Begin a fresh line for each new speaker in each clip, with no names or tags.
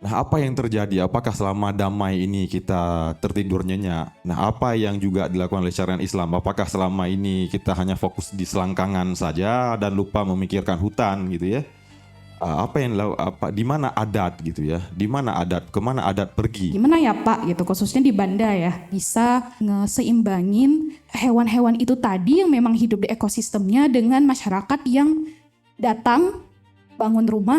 Nah, apa yang terjadi? Apakah selama damai ini kita tertidur nyenyak? Nah, apa yang juga dilakukan oleh syariat Islam? Apakah selama ini kita hanya fokus di selangkangan saja dan lupa memikirkan hutan gitu ya? Apa yang di mana adat gitu ya? Di mana adat? Kemana adat pergi?
Gimana ya Pak gitu, khususnya di Banda ya, bisa ngeseimbangin hewan-hewan itu tadi yang memang hidup di ekosistemnya dengan masyarakat yang datang bangun rumah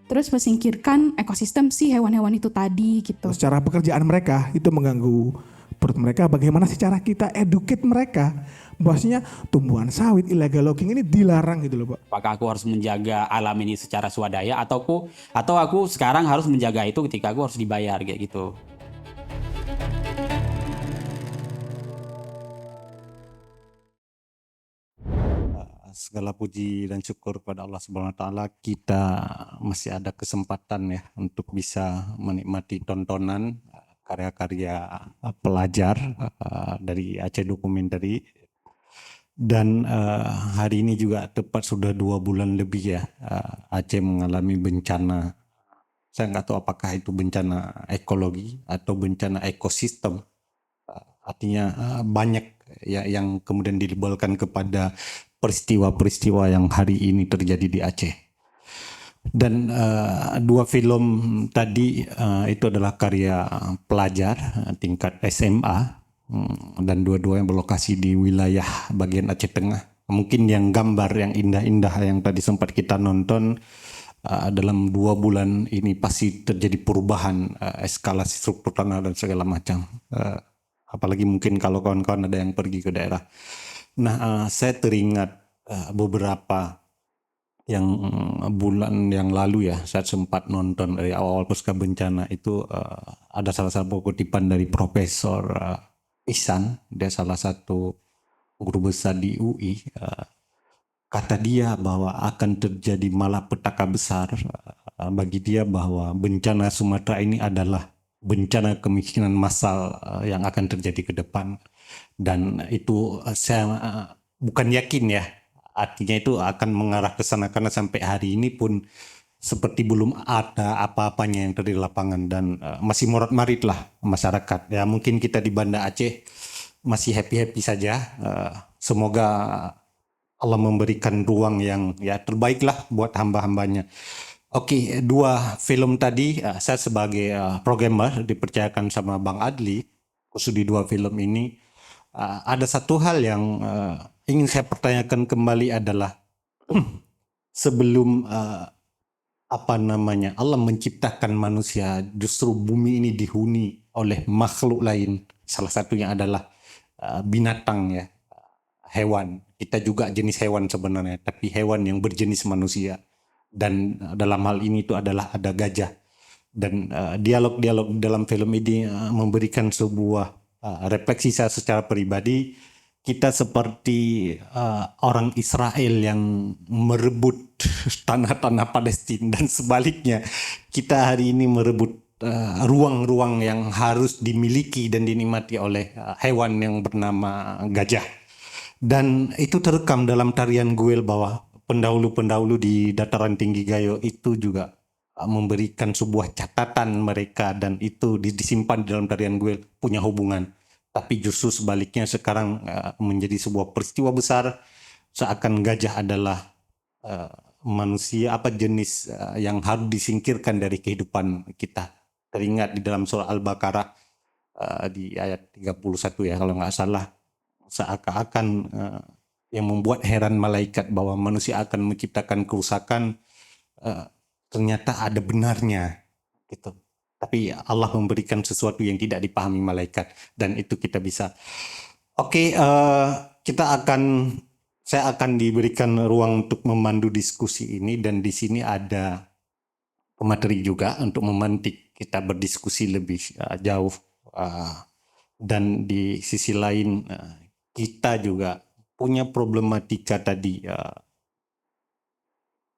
terus mesingkirkan ekosistem si hewan-hewan itu tadi gitu.
Secara pekerjaan mereka itu mengganggu perut mereka. Bagaimana sih cara kita educate mereka bahwasanya tumbuhan sawit, illegal logging ini dilarang gitu loh Pak.
Apakah aku harus menjaga alam ini secara swadaya atau aku sekarang harus menjaga itu ketika aku harus dibayar kayak gitu.
Segala puji dan syukur kepada Allah Subhanahu wa taala, kita masih ada kesempatan ya untuk bisa menikmati tontonan karya-karya pelajar dari Aceh Documentary. Dan hari ini juga tepat sudah 2 bulan lebih ya Aceh mengalami bencana. Saya nggak tahu apakah itu bencana ekologi atau bencana ekosistem. Artinya banyak ya yang kemudian dilabelkan kepada peristiwa-peristiwa yang hari ini terjadi di Aceh. Dan 2 film tadi itu adalah karya pelajar tingkat SMA dan dua-duanya berlokasi di wilayah bagian Aceh Tengah. Mungkin yang gambar yang indah-indah yang tadi sempat kita nonton, dalam 2 bulan ini pasti terjadi perubahan eskalasi struktur tanah dan segala macam. Apalagi mungkin kalau kawan-kawan ada yang pergi ke daerah. Nah, saya teringat beberapa yang bulan yang lalu ya, saya sempat nonton dari awal-awal pasca bencana itu ada salah satu kutipan dari Profesor Ihsan, dia salah satu guru besar di UI. Kata dia bahwa akan terjadi malapetaka besar bagi dia bahwa bencana Sumatera ini adalah bencana kemiskinan massal yang akan terjadi ke depan. Dan itu saya bukan yakin ya, artinya itu akan mengarah ke sana karena sampai hari ini pun seperti belum ada apa-apanya yang terjadi di lapangan dan masih morat-marit lah masyarakat. Ya mungkin kita di Banda Aceh masih happy-happy saja. Semoga Allah memberikan ruang yang ya terbaik lah buat hamba-hambanya. Oke, 2 film tadi saya sebagai programmer dipercayakan sama Bang Adli khusus di 2 film ini. Ada satu hal yang ingin saya pertanyakan kembali adalah sebelum Allah menciptakan manusia, justru bumi ini dihuni oleh makhluk lain. Salah satunya adalah binatang ya, hewan. Kita juga jenis hewan sebenarnya, tapi hewan yang berjenis manusia. Dan dalam hal ini itu adalah ada gajah. Dan dialog-dialog dalam film ini memberikan sebuah refleksi saya secara pribadi. Kita seperti orang Israel yang merebut tanah-tanah Palestina dan sebaliknya kita hari ini merebut ruang-ruang yang harus dimiliki dan dinikmati oleh hewan yang bernama gajah. Dan itu terekam dalam tarian Guel bahwa pendahulu-pendahulu di dataran tinggi Gayo itu juga memberikan sebuah catatan mereka dan itu disimpan di dalam tarian Guel punya hubungan. Tapi justru sebaliknya sekarang menjadi sebuah peristiwa besar seakan gajah adalah manusia jenis yang harus disingkirkan dari kehidupan kita. Teringat di dalam surah Al-Baqarah di ayat 31 ya kalau nggak salah, seakan-akan yang membuat heran malaikat bahwa manusia akan menciptakan kerusakan, ternyata ada benarnya gitu. Tapi Allah memberikan sesuatu yang tidak dipahami malaikat dan itu kita bisa. Oke, saya akan diberikan ruang untuk memandu diskusi ini dan di sini ada pemateri juga untuk memantik kita berdiskusi lebih jauh. Dan di sisi lain kita juga punya problematika tadi.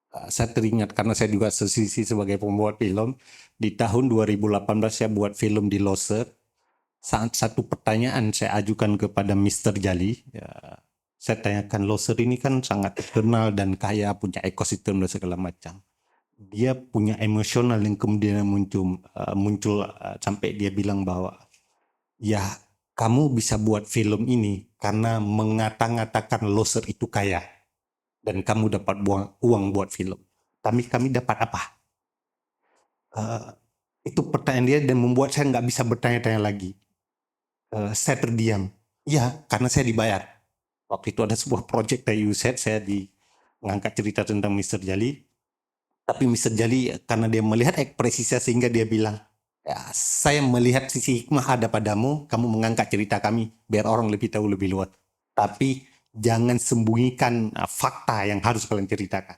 Saya teringat karena saya juga sisi sebagai pembuat film. Di tahun 2018 saya buat film di Loser. Satu pertanyaan saya ajukan kepada Mr. Jali. Saya tanyakan, Loser ini kan sangat terkenal dan kaya, punya ekosistem dan segala macam. dia punya emosional yang kemudian muncul sampai dia bilang bahwa ya kamu bisa buat film ini karena mengata-ngatakan loser itu kaya dan kamu dapat uang buat film. Tapi kami dapat apa? Itu pertanyaan dia dan membuat saya nggak bisa bertanya-tanya lagi. Saya terdiam. Ya, karena saya dibayar. Waktu itu ada sebuah project dari USAID, saya mengangkat cerita tentang Mr. Jali. Tapi Mr. Jali karena dia melihat ekspresi saya sehingga dia bilang, ya, saya melihat sisi hikmah ada padamu, kamu mengangkat cerita kami biar orang lebih tahu lebih luas. Tapi jangan sembunyikan fakta yang harus kalian ceritakan.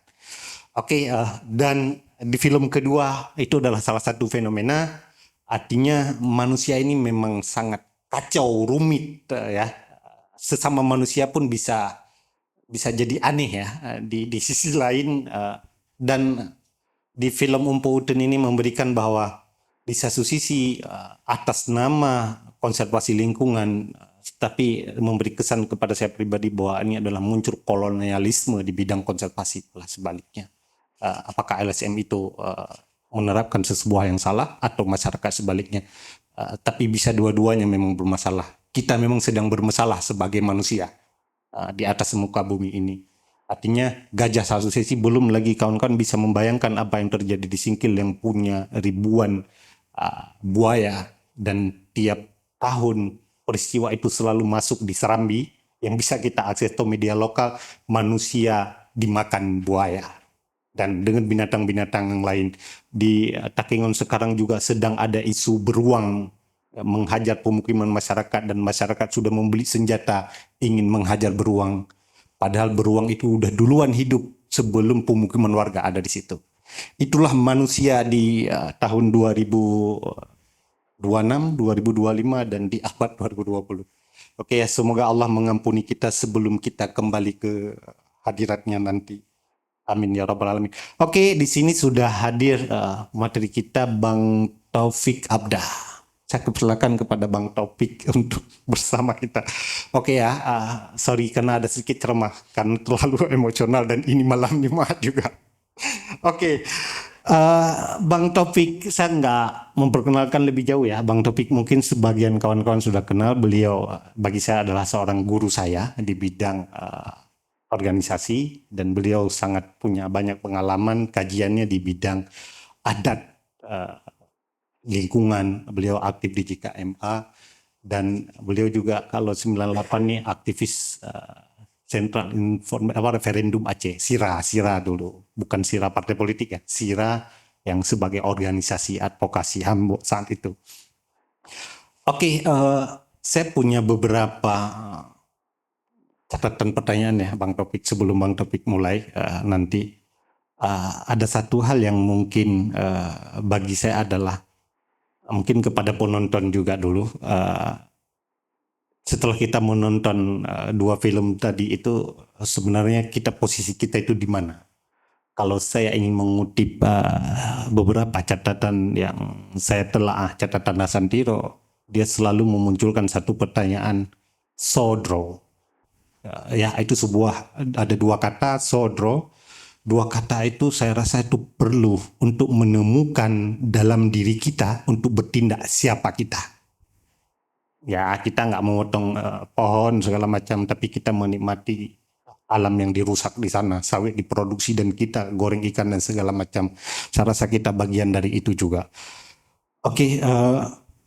Oke, dan di film kedua itu adalah salah satu fenomena, artinya manusia ini memang sangat kacau, rumit ya. Sesama manusia pun bisa jadi aneh ya di sisi lain, dan di film Umpo Uten ini memberikan bahwa di satu sisi atas nama konservasi lingkungan, tapi memberi kesan kepada saya pribadi bahwa ini adalah muncul kolonialisme di bidang konservasi pula sebaliknya. Apakah LSM itu menerapkan sesuatu yang salah atau masyarakat sebaliknya? Tapi bisa dua-duanya memang bermasalah. Kita memang sedang bermasalah sebagai manusia di atas muka bumi ini. Artinya gajah satu sisi, belum lagi kawan-kawan bisa membayangkan apa yang terjadi di Singkil yang punya ribuan buaya, dan tiap tahun peristiwa itu selalu masuk di Serambi yang bisa kita akses ke media lokal, manusia dimakan buaya. Dan dengan binatang-binatang yang lain. Di Takengon sekarang juga sedang ada isu beruang menghajar pemukiman masyarakat, dan masyarakat sudah membeli senjata ingin menghajar beruang. Padahal beruang itu udah duluan hidup sebelum pemukiman warga ada di situ. Itulah manusia di tahun 2026, 2025 dan di abad 2020. Oke ya, semoga Allah mengampuni kita sebelum kita kembali ke hadiratnya nanti. Amin ya rabbal alamin. Oke, di sini sudah hadir materi kita Bang Taufik Abdah. Saya persilakan kepada Bang Taufik untuk bersama kita. Oke ya, sorry karena ada sedikit ceramah karena terlalu emosional dan ini malam Jumat juga. Oke, Bang Taufik, saya nggak memperkenalkan lebih jauh ya. Bang Taufik mungkin sebagian kawan-kawan sudah kenal. Beliau bagi saya adalah seorang guru saya di bidang organisasi, dan beliau sangat punya banyak pengalaman kajiannya di bidang adat, lingkungan. Beliau aktif di JKMA, dan beliau juga kalau 98 ini aktivis Sentral Referendum Aceh, SIRA dulu, bukan SIRA partai politik ya, SIRA yang sebagai organisasi advokasi HAM saat itu. Oke, saya punya beberapa catatan pertanyaan ya Bang Taufik sebelum Bang Taufik mulai nanti. Ada satu hal yang mungkin bagi saya adalah mungkin kepada penonton juga dulu. Setelah kita menonton dua film tadi itu, sebenarnya posisi kita itu di mana? Kalau saya ingin mengutip beberapa catatan yang saya telah catatan Nasantiro, dia selalu memunculkan satu pertanyaan, sodro. Ya, itu ada dua kata, sodro. Dua kata itu saya rasa itu perlu untuk menemukan dalam diri kita untuk bertindak siapa kita. Ya, kita nggak memotong pohon segala macam, tapi kita menikmati alam yang dirusak di sana, sawit diproduksi dan kita goreng ikan dan segala macam. Saya rasa kita bagian dari itu juga. Oke,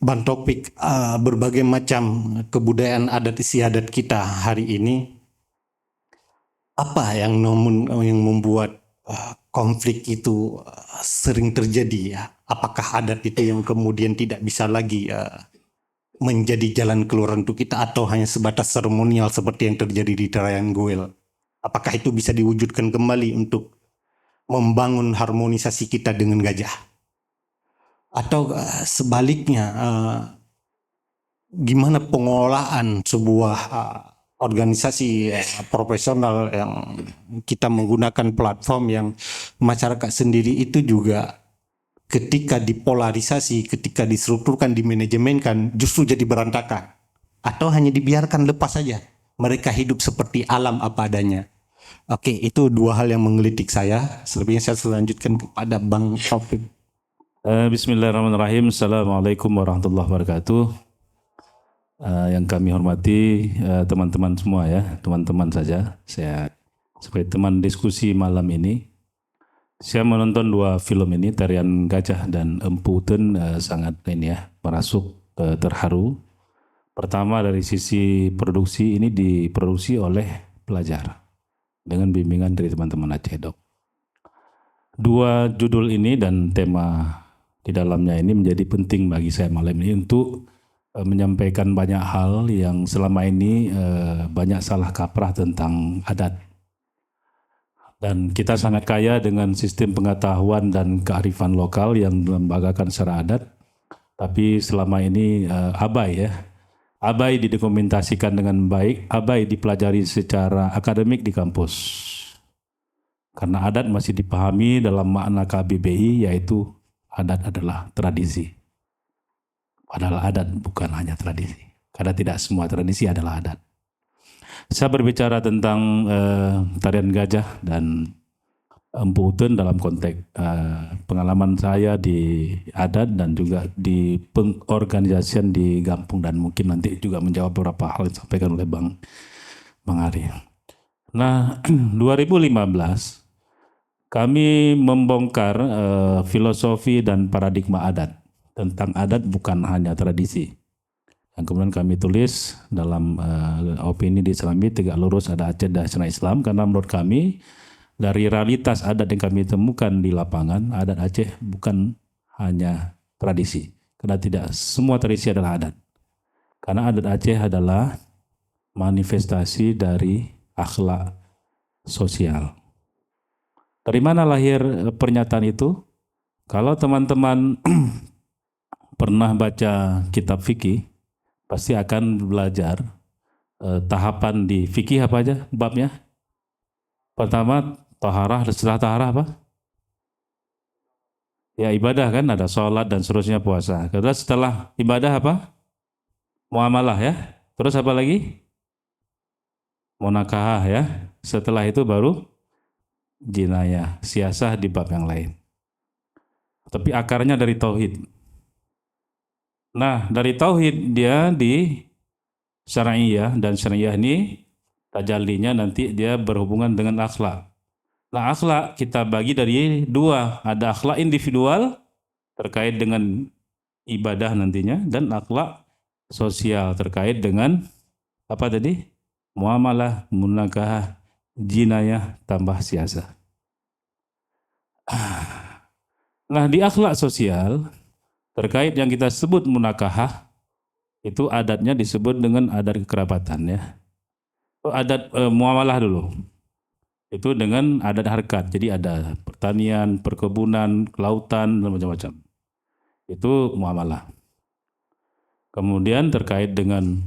Bang Taufik, berbagai macam kebudayaan adat istiadat kita hari ini, apa yang membuat konflik itu sering terjadi ya? Apakah adat itu yang kemudian tidak bisa lagi menjadi jalan keluar untuk kita, atau hanya sebatas seremonial seperti yang terjadi di Triangle? Apakah itu bisa diwujudkan kembali untuk membangun harmonisasi kita dengan gajah? Atau sebaliknya, gimana pengolahan sebuah organisasi profesional yang kita menggunakan platform yang masyarakat sendiri itu juga ketika dipolarisasi, ketika distrukturkan, dimanajemenkan, justru jadi berantakan. Atau hanya dibiarkan lepas saja. Mereka hidup seperti alam apa adanya. Oke, itu dua hal yang menggelitik saya. Selebihnya saya selanjutkan kepada Bang Taufik.
Bismillahirrahmanirrahim. Assalamualaikum warahmatullahi wabarakatuh. Yang kami hormati teman-teman semua ya, teman-teman saja. Saya sebagai teman diskusi malam ini, saya menonton dua film ini, Tarian Gajah dan Empu Uten, sangat ini ya, merasuk terharu. Pertama dari sisi produksi, ini diproduksi oleh pelajar dengan bimbingan dari teman-teman Aceh Dok. Dua judul ini dan tema di dalamnya ini menjadi penting bagi saya malam ini untuk menyampaikan banyak hal yang selama ini banyak salah kaprah tentang adat. Dan kita sangat kaya dengan sistem pengetahuan dan kearifan lokal yang dilembagakan secara adat, tapi selama ini abai ya. Abai didokumentasikan dengan baik, abai dipelajari secara akademik di kampus. Karena adat masih dipahami dalam makna KBBI, yaitu adat adalah tradisi. Padahal adat bukan hanya tradisi. Karena tidak semua tradisi adalah adat. Saya berbicara tentang tarian gajah dan Empu Uten dalam konteks pengalaman saya di adat dan juga di pengorganisasian di Gampung, dan mungkin nanti juga menjawab beberapa hal yang disampaikan oleh Bang Ari. Nah, 2015 kami membongkar filosofi dan paradigma adat. Tentang adat bukan hanya tradisi. Yang kemudian kami tulis dalam opini di Islami Tegak Lurus Ada Aceh dan Syariah Islam, karena menurut kami dari realitas adat yang kami temukan di lapangan, adat Aceh bukan hanya tradisi. Karena tidak semua tradisi adalah adat. Karena adat Aceh adalah manifestasi dari akhlak sosial. Dari mana lahir pernyataan itu? Kalau teman-teman pernah baca kitab fikih, pasti akan belajar tahapan di fikih apa aja babnya. Pertama, taharah, setelah taharah apa? Ya ibadah kan, ada sholat dan seterusnya, puasa. Kedua setelah ibadah apa? Muamalah ya. Terus apa lagi? Munakahah ya. Setelah itu baru jinayah, siasah di bab yang lain. Tapi akarnya dari tauhid. Nah, dari tauhid dia di syariah, dan syariah ini tajallinya nanti dia berhubungan dengan akhlak. Nah, akhlak kita bagi dari dua. Ada akhlak individual terkait dengan ibadah nantinya, dan akhlak sosial terkait dengan apa tadi? Muamalah, munakahah, jinayah tambah siasah. Nah, di akhlak sosial terkait yang kita sebut munakahah, itu adatnya disebut dengan adat kekerabatan ya. Adat muamalah dulu. Itu dengan adat harkat. Jadi ada pertanian, perkebunan, kelautan, dan macam-macam. Itu muamalah. Kemudian terkait dengan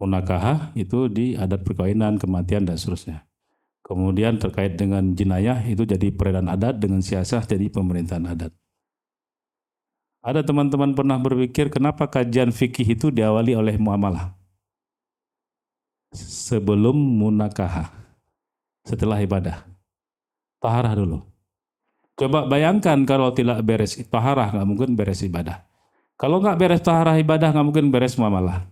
munakahah, itu di adat perkawinan, kematian, dan seterusnya. Kemudian terkait dengan jinayah, itu jadi peredaran adat, dengan siasah jadi pemerintahan adat. Ada teman-teman pernah berpikir kenapa kajian fikih itu diawali oleh muamalah sebelum munakahah, setelah ibadah? Taharah dulu. Coba bayangkan kalau tidak beres taharah, nggak mungkin beres ibadah. Kalau nggak beres taharah ibadah, nggak mungkin beres muamalah.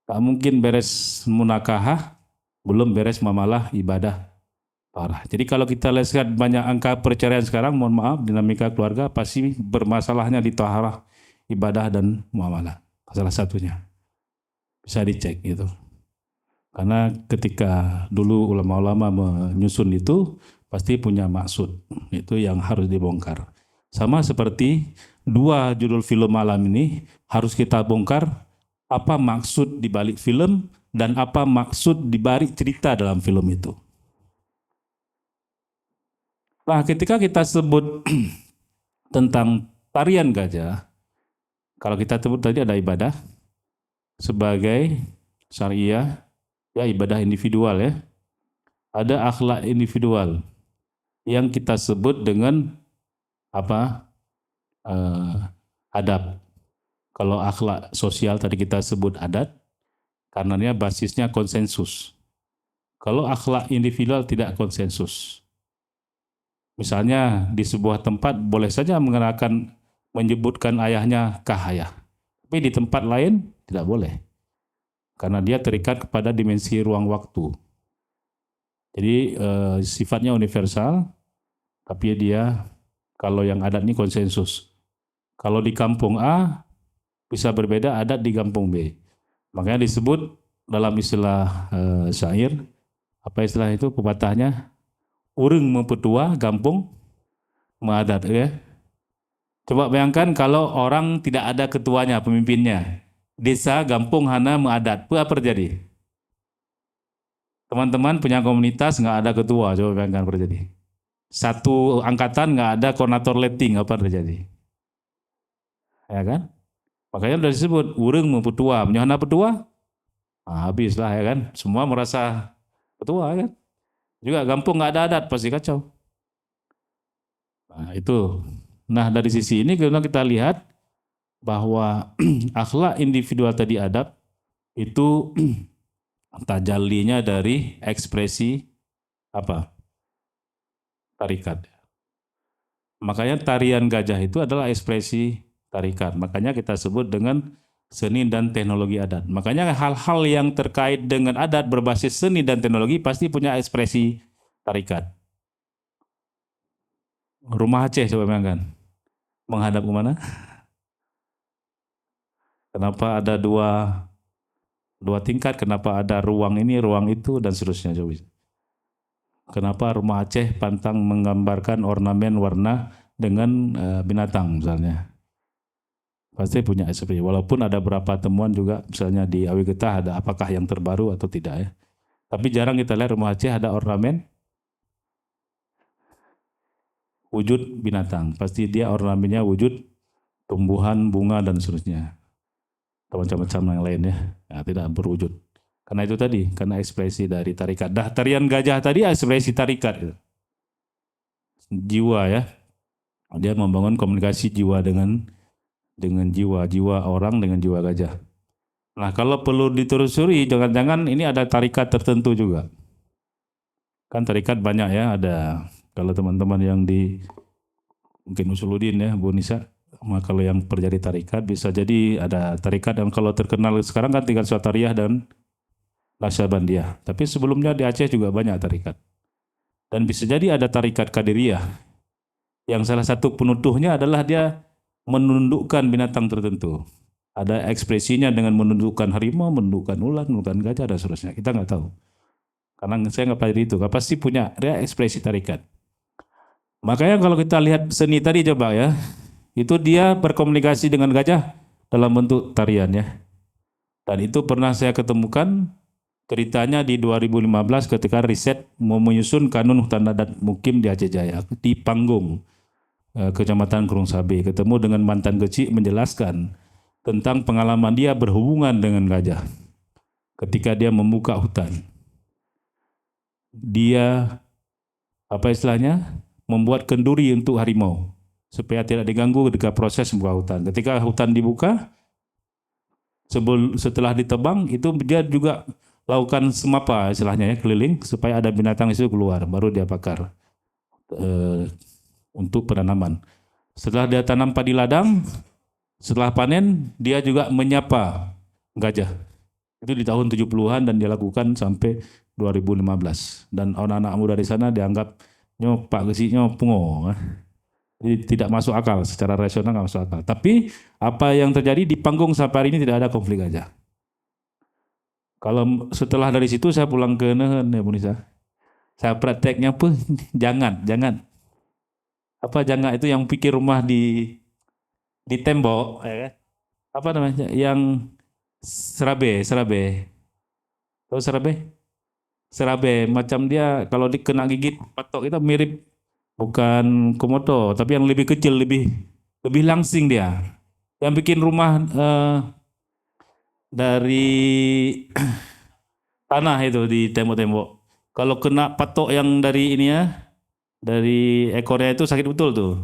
Nggak mungkin beres munakahah, belum beres muamalah ibadah taharah. Jadi kalau kita lihat banyak angka perceraian sekarang, mohon maaf, dinamika keluarga pasti bermasalahnya di taharah, ibadah, dan muamalah. Salah satunya. Bisa dicek gitu. Karena ketika dulu ulama-ulama menyusun itu, pasti punya maksud. Itu yang harus dibongkar. Sama seperti dua judul film malam ini, harus kita bongkar apa maksud dibalik film dan apa maksud dibalik cerita dalam film itu. Nah, ketika kita sebut tentang tarian gajah, kalau kita sebut tadi ada ibadah sebagai syariah, ya ibadah individual ya. Ada akhlak individual yang kita sebut dengan apa? Adab. Kalau akhlak sosial tadi kita sebut adat, karenanya basisnya konsensus. kalau akhlak individual tidak konsensus. Misalnya di sebuah tempat boleh saja menyebutkan ayahnya kahayah. Tapi di tempat lain tidak boleh. Karena dia terikat kepada dimensi ruang waktu. Jadi sifatnya universal, tapi dia kalau yang adat ini konsensus. Kalau di kampung A bisa berbeda adat di kampung B. Makanya disebut dalam istilah syair, apa istilah itu pepatahnya? Ureng mempetua, kampung mengadat. Ya. Coba bayangkan kalau orang tidak ada ketuanya, pemimpinnya. Desa, kampung, hana mengadat. Apa terjadi? Teman-teman punya komunitas nggak ada ketua, coba bayangkan apa terjadi. Satu angkatan nggak ada koordinator letting, apa terjadi? Ya kan? Makanya sudah disebut ureng mempetua, menyohana petua, habislah ya kan. Semua merasa ketua kan. Juga kampung nggak ada adat pasti kacau. Nah itu. Nah dari sisi ini kita lihat bahwa akhlak individual tadi adab itu tajallinya dari ekspresi apa? Tarikat. Makanya tarian gajah itu adalah ekspresi tarikat. Makanya kita sebut dengan seni dan teknologi adat. Makanya hal-hal yang terkait dengan adat berbasis seni dan teknologi pasti punya ekspresi tarikat. Rumah Aceh coba bayangkan. Menghadap ke mana? Kenapa ada dua tingkat? Kenapa ada ruang ini, ruang itu, dan seterusnya. Coba. Kenapa rumah Aceh pantang menggambarkan ornamen warna dengan binatang misalnya? Pasti punya ekspresi. Walaupun ada beberapa temuan juga, misalnya di Awi Getah ada apakah yang terbaru atau tidak ya. Tapi jarang kita lihat rumah Aceh ada ornamen wujud binatang. Pasti dia ornamennya wujud tumbuhan, bunga, dan seterusnya. Atau macam-macam yang lain ya. Nah, tidak berwujud. Karena itu tadi, karena ekspresi dari tarikat. Dah tarian gajah tadi ekspresi tarikat. Jiwa ya. Dia membangun komunikasi jiwa dengan jiwa orang dengan jiwa gajah. Nah kalau perlu ditelusuri, jangan-jangan ini ada tarikat tertentu juga. Kan tarikat banyak ya, ada kalau teman-teman yang di mungkin Usuluddin ya, Bu Nisa, kalau yang terjadi tarikat bisa jadi ada tarikat yang kalau terkenal sekarang kan tinggal Syatariah dan Naksabandiyah. Tapi sebelumnya di Aceh juga banyak tarikat. Dan bisa jadi ada tarikat Qadiriyah yang salah satu penutuhnya adalah dia menundukkan binatang tertentu. Ada ekspresinya dengan menundukkan harimau, menundukkan ular, menundukkan gajah, dan seterusnya. Kita nggak tahu. Karena saya nggak pelajari itu. Pasti punya dia ekspresi tarikat. Makanya kalau kita lihat seni tadi coba ya, itu dia berkomunikasi dengan gajah dalam bentuk tarian ya. Dan itu pernah saya ketemukan ceritanya di 2015 ketika riset mau menyusun kanun hutan adat mukim di Aceh Jaya di Panggung. Kecamatan Kurung Sabe, ketemu dengan mantan kecil menjelaskan tentang pengalaman dia berhubungan dengan gajah ketika dia membuka hutan. Dia apa istilahnya membuat kenduri untuk harimau supaya tidak diganggu ketika proses membuka hutan. Ketika hutan dibuka, setelah ditebang itu dia juga lakukan semapa istilahnya ya, keliling supaya ada binatang itu keluar, baru dia bakar. Untuk penanaman. Setelah dia tanam padi ladang, setelah panen dia juga menyapa gajah. Itu di tahun 70-an dan dia lakukan sampai 2015. Dan anak-anak muda di sana dianggap nyopak gesinya pungo. Jadi tidak masuk akal, secara rasional nggak masuk akal. Tapi apa yang terjadi di Panggung sampai hari ini tidak ada konflik gajah. Kalau setelah dari situ saya pulang ke Nehen ya Bu Nisa. Saya prakteknya pun jangan. Jangan itu yang pikir rumah di tembok ya kan? Apa namanya yang serabe tahu serabe macam dia kalau dikena gigit patok itu mirip bukan komodo tapi yang lebih kecil lebih langsing dia yang bikin rumah dari tanah itu di tembok-tembok kalau kena patok yang dari ini ya dari ekornya itu sakit betul tuh.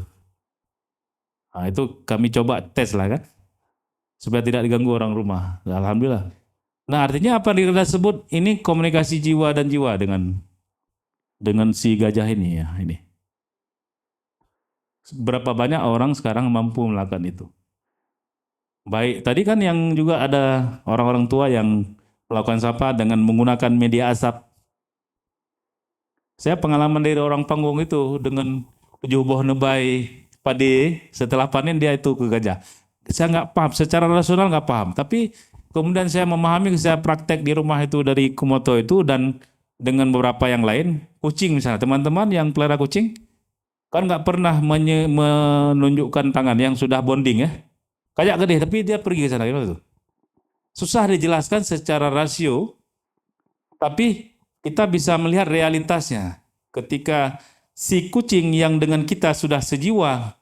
Nah, itu kami coba tes lah kan. Supaya tidak diganggu orang rumah. Alhamdulillah. Nah, artinya apa yang kita sebut ini komunikasi jiwa dan jiwa dengan si gajah ini ya ini. Berapa banyak orang sekarang mampu melakukan itu? Baik, tadi kan yang juga ada orang-orang tua yang melakukan sapa dengan menggunakan media asap. Saya pengalaman dari orang panggung itu dengan 7 buah nebai padi, setelah panen dia itu ke gajah. Saya nggak paham, secara rasional nggak paham. Tapi kemudian saya memahami, saya praktek di rumah itu dari Kumoto itu dan dengan beberapa yang lain, kucing misalnya, teman-teman yang pelihara kucing, kan nggak pernah menunjukkan tangan yang sudah bonding ya. Kayak gede, tapi dia pergi ke sana gitu. Susah dijelaskan secara rasio, tapi kita bisa melihat realitasnya. Ketika si kucing yang dengan kita sudah sejiwa,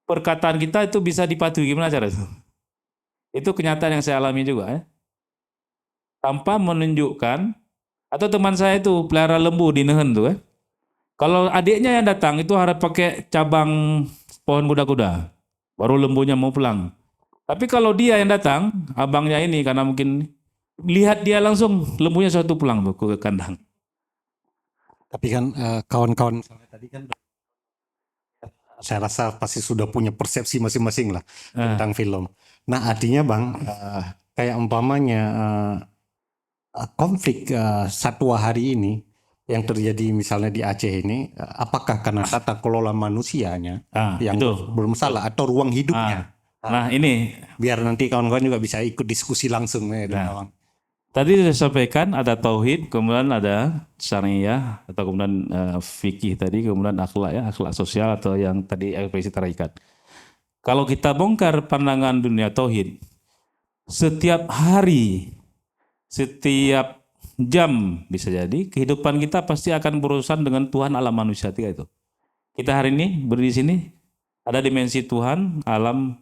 perkataan kita itu bisa dipatuhi. Gimana cara itu? Itu kenyataan yang saya alami juga ya. Tanpa menunjukkan, atau teman saya itu pelihara lembu di Nehen tuh ya. Kalau adiknya yang datang itu harus pakai cabang pohon kuda-kuda. Baru lembunya mau pulang. Tapi kalau dia yang datang, abangnya ini karena mungkin lihat dia langsung lembunya suatu pulang tuh ke kandang.
Tapi kan kawan-kawan tadi kan saya rasa pasti sudah punya persepsi masing-masing lah tentang film. Nah artinya Bang, kayak umpamanya konflik satwa hari ini yang terjadi misalnya di Aceh ini, apakah karena tata kelola manusianya yang
itu
bermasalah atau ruang hidupnya?
Nah ini
Biar nanti kawan-kawan juga bisa ikut diskusi langsung ya dengan Bang.
tadi saya sampaikan ada tauhid, kemudian ada syariah atau kemudian fikih tadi, kemudian akhlak ya, akhlak sosial atau yang tadi ekspresi tarikat. Kalau kita bongkar pandangan dunia tauhid, setiap hari, setiap jam bisa jadi kehidupan kita pasti akan berurusan dengan Tuhan alam manusia tiga itu. Kita hari ini berdiri di sini ada dimensi Tuhan alam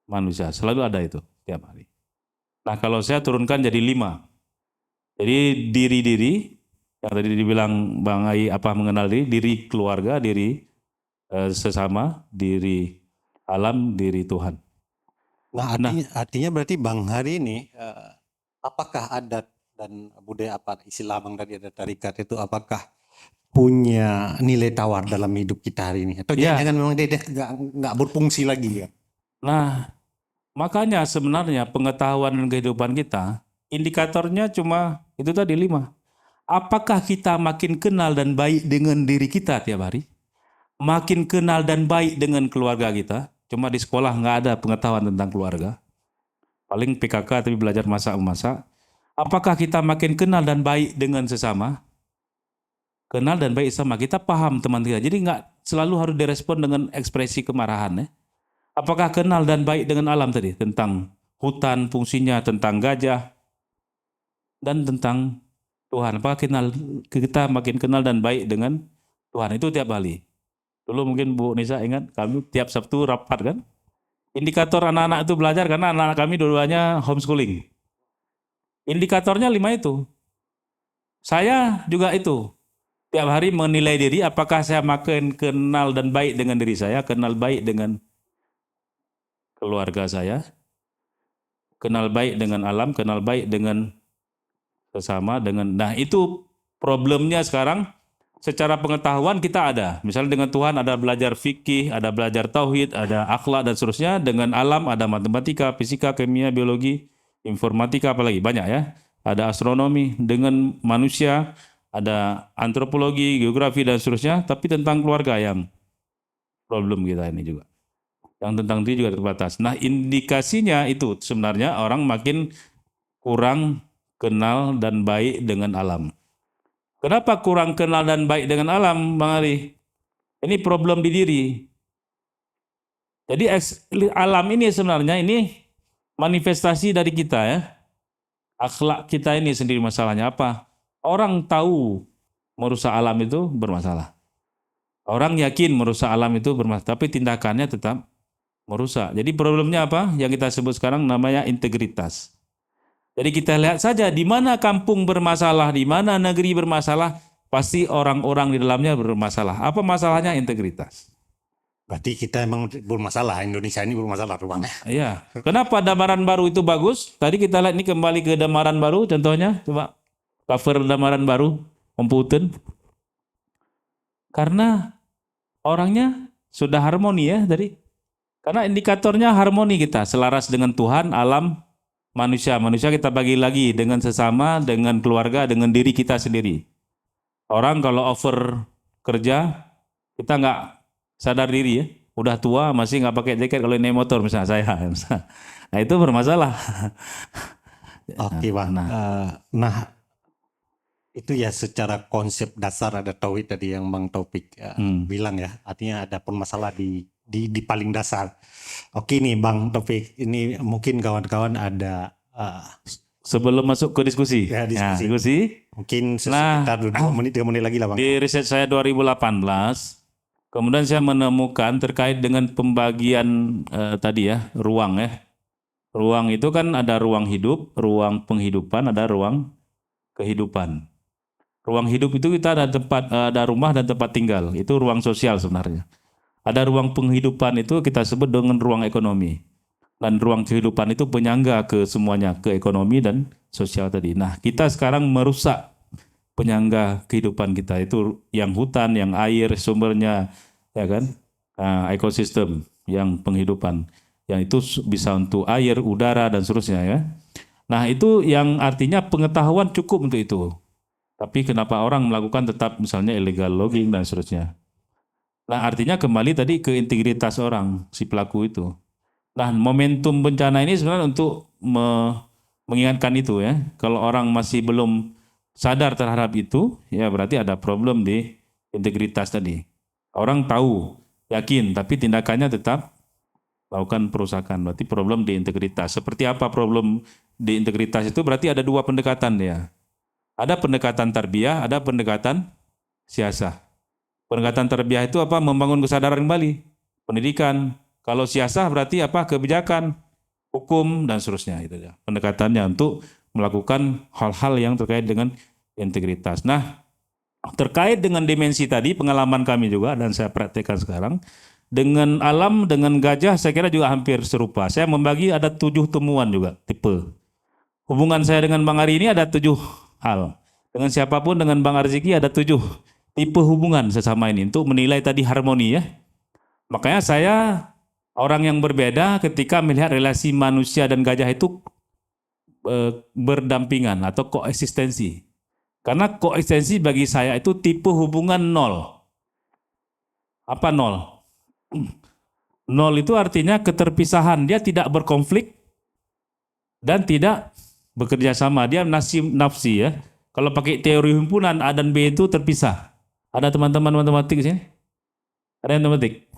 manusia, selalu ada itu tiap hari. Nah kalau saya turunkan jadi 5. Jadi diri-diri yang tadi dibilang Bang Ai apa mengenal diri keluarga, diri sesama, diri alam, diri Tuhan.
Nah artinya berarti Bang hari ini apakah adat dan budaya apa istilah Bang tadi ada tarikat itu apakah punya nilai tawar dalam hidup kita hari ini atau jangan memang dia nggak berfungsi lagi ya?
Nah makanya sebenarnya pengetahuan dan kehidupan kita indikatornya cuma itu tadi 5. Apakah kita makin kenal dan baik dengan diri kita tiap hari? Makin kenal dan baik dengan keluarga kita? Cuma di sekolah nggak ada pengetahuan tentang keluarga. Paling PKK tapi belajar masak-memasak. Apakah kita makin kenal dan baik dengan sesama? Kenal dan baik sama kita paham teman kita. Jadi nggak selalu harus direspon dengan ekspresi kemarahan ya. Apakah kenal dan baik dengan alam tadi? Tentang hutan fungsinya, tentang gajah, dan tentang Tuhan. Apakah kita makin kenal dan baik dengan Tuhan? Itu tiap hari. Dulu mungkin Bu Nisa ingat, kami tiap Sabtu rapat kan. Indikator anak-anak itu belajar karena anak-anak kami dua-duanya homeschooling. Indikatornya 5 itu. Saya juga itu. Tiap hari menilai diri apakah saya makin kenal dan baik dengan diri saya, kenal baik dengan keluarga saya, kenal baik dengan alam, kenal baik dengan sesama, nah itu problemnya sekarang. Secara pengetahuan kita ada, misalnya dengan Tuhan ada belajar fikih, ada belajar tauhid, ada akhlak dan seterusnya. Dengan alam ada matematika, fisika, kimia, biologi, informatika, apalagi banyak ya. Ada astronomi. Dengan manusia ada antropologi, geografi dan seterusnya. Tapi tentang keluarga yang problem kita ini juga. Yang tentang diri juga terbatas. Nah indikasinya itu sebenarnya orang makin kurang kenal dan baik dengan alam. Kenapa kurang kenal dan baik dengan alam, Bang Ari? Ini problem di diri. Jadi alam ini sebenarnya ini manifestasi dari kita ya. Akhlak kita ini sendiri masalahnya apa? Orang tahu merusak alam itu bermasalah. Orang yakin merusak alam itu bermasalah, tapi tindakannya tetap merusak. Jadi problemnya apa? Yang kita sebut sekarang namanya integritas. Jadi kita lihat saja di mana kampung bermasalah, di mana negeri bermasalah, pasti orang-orang di dalamnya bermasalah. Apa masalahnya? Integritas.
Berarti kita emang bermasalah, Indonesia ini bermasalah ruangnya.
Iya. Kenapa Damaran Baru itu bagus? Tadi kita lihat ini kembali ke Damaran Baru contohnya. Coba cover Damaran Baru, Om Puten. Karena orangnya sudah harmoni ya tadi. Karena indikatornya harmoni kita, selaras dengan Tuhan, alam, manusia. Manusia kita bagi lagi dengan sesama, dengan keluarga, dengan diri kita sendiri. Orang kalau over kerja, kita nggak sadar diri ya. Udah tua masih nggak pakai jaket kalau naik motor misalnya saya. Nah itu bermasalah.
Oke Bang. Nah itu ya secara konsep dasar ada tauhid tadi yang Bang Taufik bilang ya. Artinya ada permasalahan di paling dasar. Oke nih Bang Taufik, ini mungkin kawan-kawan ada
Sebelum masuk ke diskusi.
Ya, diskusi.
Nah, diskusi.
mungkin sekitar 2 menit 3 menit lagi lah Bang.
Di riset saya 2018, kemudian saya menemukan terkait dengan pembagian tadi ya, ruang ya. Ruang itu kan ada ruang hidup, ruang penghidupan, ada ruang kehidupan. Ruang hidup itu kita ada tempat, ada rumah dan tempat tinggal. Itu ruang sosial sebenarnya. Ada ruang penghidupan itu kita sebut dengan ruang ekonomi. Dan ruang kehidupan itu penyangga ke semuanya, ke ekonomi dan sosial tadi. Nah, kita sekarang merusak penyangga kehidupan kita, itu yang hutan, yang air sumbernya, ya kan, ekosistem, yang penghidupan, yang itu bisa untuk air, udara dan seterusnya ya. Nah itu yang artinya pengetahuan cukup untuk itu. Tapi kenapa orang melakukan tetap misalnya illegal logging dan seterusnya. Nah artinya kembali tadi ke integritas orang, si pelaku itu. Nah momentum bencana ini sebenarnya untuk mengingatkan itu ya. Kalau orang masih belum sadar terhadap itu, ya berarti ada problem di integritas tadi. Orang tahu, yakin, tapi tindakannya tetap melakukan perusakan. Berarti problem di integritas. Seperti apa problem di integritas itu? Berarti ada 2 pendekatan dia. Ada pendekatan tarbiyah, ada pendekatan siasah. Pendekatan tarbiyah itu apa? Membangun kesadaran kembali. Pendidikan. Kalau siasah berarti apa? Kebijakan, hukum, dan seterusnya. Itu ya. Pendekatannya untuk melakukan hal-hal yang terkait dengan integritas. Nah, terkait dengan dimensi tadi, pengalaman kami juga, dan saya praktekkan sekarang, dengan alam, dengan gajah, saya kira juga hampir serupa. Saya membagi ada 7 temuan juga, tipe. Hubungan saya dengan Bang Ari ini ada 7 hal. Dengan siapapun, dengan Bang Arziki ada 7 tipe hubungan sesama ini, untuk menilai tadi harmoni ya. Makanya saya orang yang berbeda ketika melihat relasi manusia dan gajah itu berdampingan atau koeksistensi. Karena koeksistensi bagi saya itu tipe hubungan 0. Apa 0? 0 itu artinya keterpisahan. Dia tidak berkonflik dan tidak bekerja sama. Dia nafsi ya. Kalau pakai teori himpunan A dan B itu terpisah. Ada teman-teman matematik di sini? Ada yang matematik?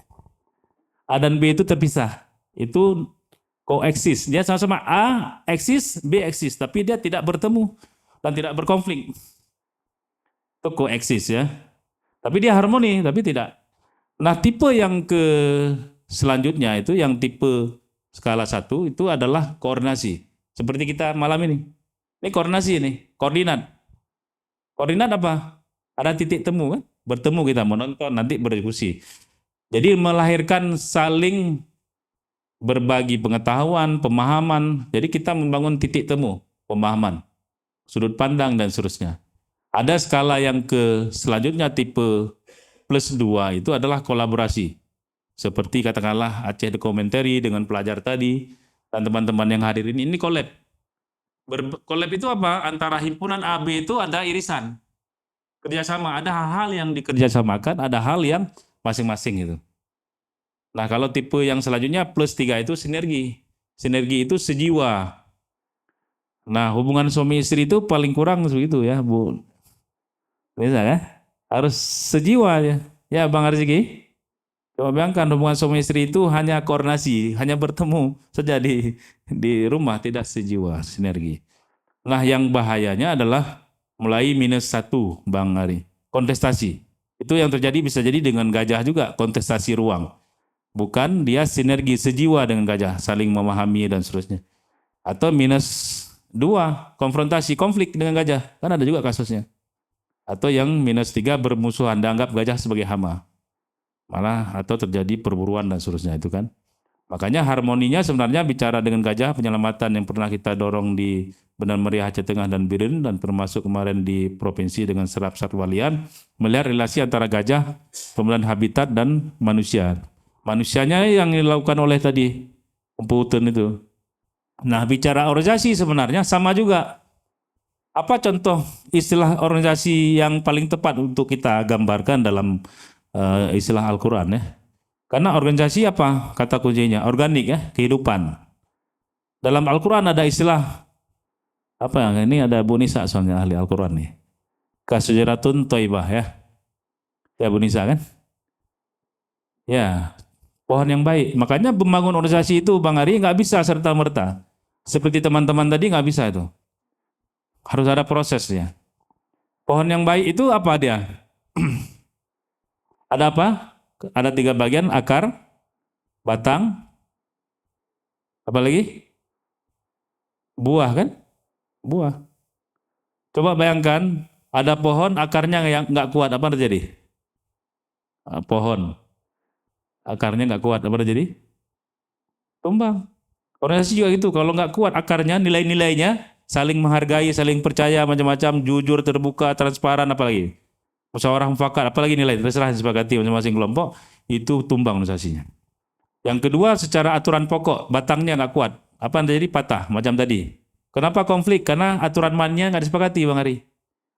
A dan B itu terpisah. Itu koeksis. Dia sama-sama A eksis, B eksis, tapi dia tidak bertemu dan tidak berkonflik. Itu koeksis ya. Tapi dia harmoni, tapi tidak. Nah, tipe yang ke selanjutnya itu yang tipe skala 1 itu adalah koordinasi. Seperti kita malam ini. Ini koordinasi ini, koordinat. Koordinat apa? Ada titik temu kan? Bertemu kita menonton, nanti berdiskusi. Jadi melahirkan saling berbagi pengetahuan, pemahaman. Jadi kita membangun titik temu, pemahaman, sudut pandang dan seterusnya. Ada skala yang ke selanjutnya tipe plus 2 itu adalah kolaborasi. Seperti katakanlah Aceh The Commentary dengan pelajar tadi dan teman-teman yang hadir ini collab. Collab itu apa? Antara himpunan AB itu ada irisan. Kerjasama, ada hal-hal yang dikerjasamakan, ada hal yang masing-masing itu. Nah kalau tipe yang selanjutnya plus 3 itu sinergi. Sinergi itu sejiwa. Nah hubungan suami istri itu paling kurang begitu ya Bu. Bisa ya? Harus sejiwa ya. Ya Bang Arziki. Coba bayangkan hubungan suami istri itu hanya koordinasi, hanya bertemu saja di rumah, tidak sejiwa, sinergi. Nah yang bahayanya adalah mulai -1 Bang Ari. Kontestasi. Itu yang terjadi bisa jadi dengan gajah juga, kontestasi ruang. Bukan dia sinergi sejiwa dengan gajah, saling memahami dan seterusnya. Atau -2, konfrontasi, konflik dengan gajah. Kan ada juga kasusnya. Atau yang -3 bermusuhan, dianggap gajah sebagai hama. malah atau terjadi perburuan dan seterusnya itu kan. Makanya harmoninya sebenarnya bicara dengan gajah penyelamatan yang pernah kita dorong di Benar Meriah Aceh Tengah dan Biren dan termasuk kemarin di provinsi dengan Serap Satwalian melihat relasi antara gajah, pemulihan habitat dan manusia. Manusianya yang dilakukan oleh tadi Empu Utun itu. Nah, bicara organisasi sebenarnya sama juga. Apa contoh istilah organisasi yang paling tepat untuk kita gambarkan dalam istilah Al-Quran ya? Karena organisasi apa kata kuncinya? Organik ya, kehidupan. Dalam Al-Quran ada istilah apa yang ini ada Bu Nisa soalnya ahli Al-Quran nih. Kasyajaratun Thayyibah ya. Ya Bu Nisa kan? Ya, pohon yang baik. Makanya membangun organisasi itu Bang Ari nggak bisa serta-merta. Seperti teman-teman tadi nggak bisa itu. Harus ada prosesnya. Pohon yang baik itu apa dia? Ada apa? Ada 3 bagian, akar, batang, apa lagi? Buah kan? Buah. Coba bayangkan, ada pohon akarnya yang nggak kuat, apa terjadi? Pohon, akarnya nggak kuat, apa terjadi? Tumbang. Organisasi juga gitu, kalau nggak kuat akarnya, nilai-nilainya, saling menghargai, saling percaya, macam-macam, jujur, terbuka, transparan, apalagi? Musyawarah mufakat, apalagi nilai terserah disepakati masing-masing kelompok, itu tumbang organisasinya. Yang kedua, secara aturan pokok, batangnya nggak kuat. Apa yang terjadi? Patah, macam tadi. Kenapa konflik? Karena aturan mainnya nggak disepakati, Bang Ari.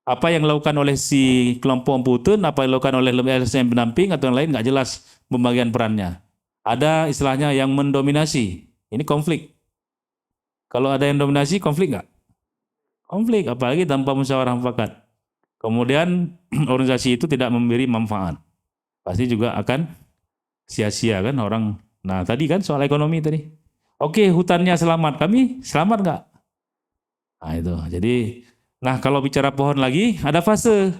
Apa yang dilakukan oleh si kelompok Empu Utun, apa yang dilakukan oleh LSM pendamping, atau yang lain nggak jelas pembagian perannya. Ada istilahnya yang mendominasi. Ini konflik. Kalau ada yang dominasi, konflik nggak? Konflik, apalagi tanpa musyawarah mufakat. Kemudian organisasi itu tidak memberi manfaat. Pasti juga akan sia-sia kan orang. Nah tadi kan soal ekonomi tadi. Oke, hutannya selamat. Kami selamat nggak? Nah itu. Jadi, nah kalau bicara pohon lagi, ada fase.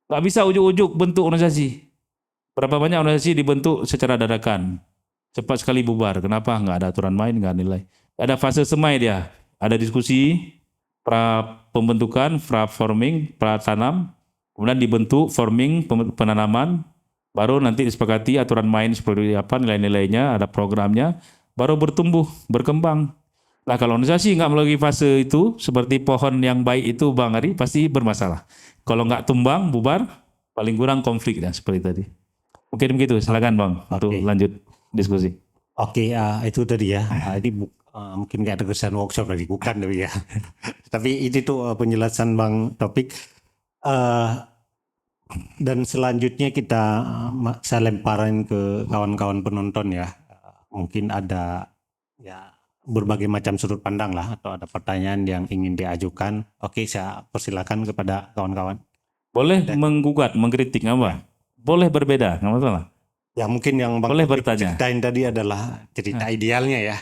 Nggak bisa ujuk-ujuk bentuk organisasi. Berapa banyak organisasi dibentuk secara dadakan. Cepat sekali bubar. Kenapa? Nggak ada aturan main, nggak ada nilai. Ada fase semai dia. Ada diskusi, pra pembentukan, pra forming, pra tanam, kemudian dibentuk forming penanaman, baru nanti disepakati aturan main seperti apa, nilai-nilainya, ada programnya, baru bertumbuh, berkembang. Nah kalau organisasi nggak melalui fase itu, seperti pohon yang baik itu Bang Ari, pasti bermasalah. Kalau nggak tumbang, bubar, paling kurang konflik ya, seperti tadi. Mungkin begitu, silakan Bang, untuk lanjut diskusi.
Oke, itu tadi ya. Ini mungkin kayak ada kesan workshop tadi, bukan tapi ya. Tapi ini tuh penjelasan Bang Topik. Dan selanjutnya saya lemparin ke kawan-kawan penonton ya. Mungkin ada ya berbagai macam sudut pandang lah, atau ada pertanyaan yang ingin diajukan. Oke, saya persilakan kepada kawan-kawan.
Boleh menggugat, mengkritik apa? Boleh berbeda, nggak masalah.
Ya mungkin yang Bang
Boleh
Topik
bertanya.
ceritain tadi adalah cerita idealnya ya.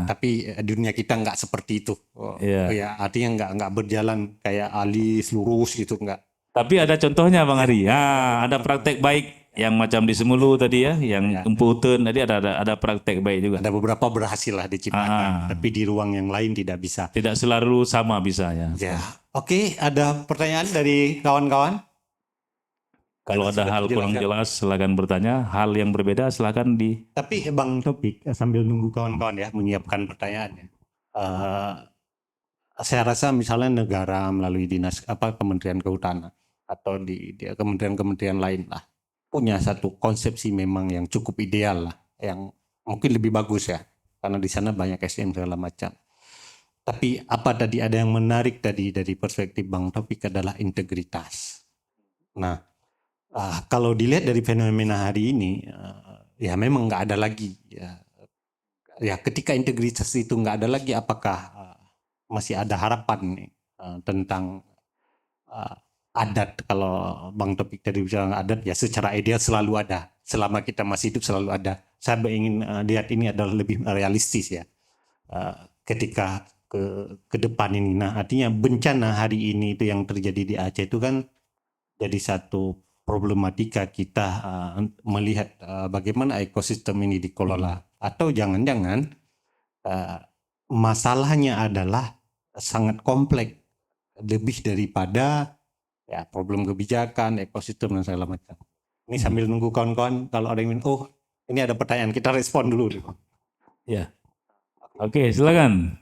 Tapi dunia kita nggak seperti itu. Ya, artinya nggak berjalan kayak alis lurus gitu, nggak.
Tapi ada contohnya Bang Ari. Ya, ada praktek baik yang macam di Semulu tadi ya, yang Empu Utun tadi ada praktek baik juga.
Ada beberapa berhasil lah diciptakan, tapi di ruang yang lain tidak bisa.
Tidak selalu sama bisa ya.
Ya, oke. Ada pertanyaan dari kawan-kawan?
Kalau ada hal kurang jelas silakan bertanya. Hal yang berbeda silakan di.
Tapi Bang Topik sambil nunggu kawan-kawan ya menyiapkan pertanyaannya. Saya rasa misalnya negara melalui dinas Kementerian Kehutanan atau di kementerian-kementerian lain lah punya satu konsepsi memang yang cukup ideal lah, yang mungkin lebih bagus ya, karena di sana banyak SDM segala macam. Tapi apa tadi ada yang menarik dari perspektif Bang Topik adalah integritas. Nah, kalau dilihat dari fenomena hari ini, ya memang nggak ada lagi. Ya ketika integritas itu nggak ada lagi, apakah masih ada harapan nih, tentang adat? Kalau Bang Topik tadi bilang adat, ya secara ideal selalu ada. Selama kita masih hidup selalu ada. Saya ingin lihat ini adalah lebih realistis ya. Ketika ke depan ini. Nah, artinya bencana hari ini itu yang terjadi di Aceh itu kan jadi satu problematika kita melihat bagaimana ekosistem ini dikelola, atau jangan-jangan masalahnya adalah sangat kompleks, lebih daripada ya problem kebijakan, ekosistem dan segala macam. Ini sambil nunggu kawan-kawan kalau ada yang oh ini ada pertanyaan kita respon dulu.
Ya. Oke, silakan.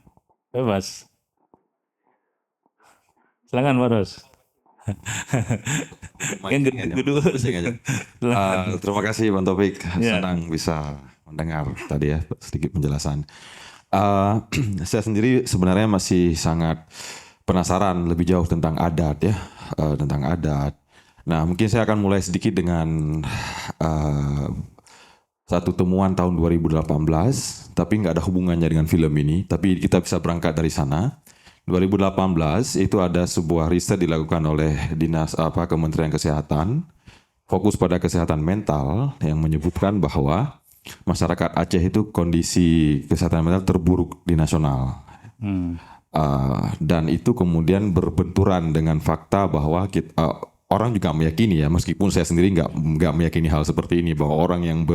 Bebas. Silakan Pak Ros. Yang kedua.
Terima kasih Bang Taufik, senang bisa mendengar tadi ya sedikit penjelasan. Saya sendiri sebenarnya masih sangat penasaran lebih jauh tentang adat ya, tentang adat. Nah mungkin saya akan mulai sedikit dengan satu temuan tahun 2018, tapi nggak ada hubungannya dengan film ini, tapi kita bisa berangkat dari sana. 2018 itu ada sebuah riset dilakukan oleh Kementerian Kesehatan, fokus pada kesehatan mental yang menyebutkan bahwa masyarakat Aceh itu kondisi kesehatan mental terburuk di nasional. Dan itu kemudian berbenturan dengan fakta bahwa orang juga meyakini ya, meskipun saya sendiri nggak meyakini hal seperti ini, bahwa orang yang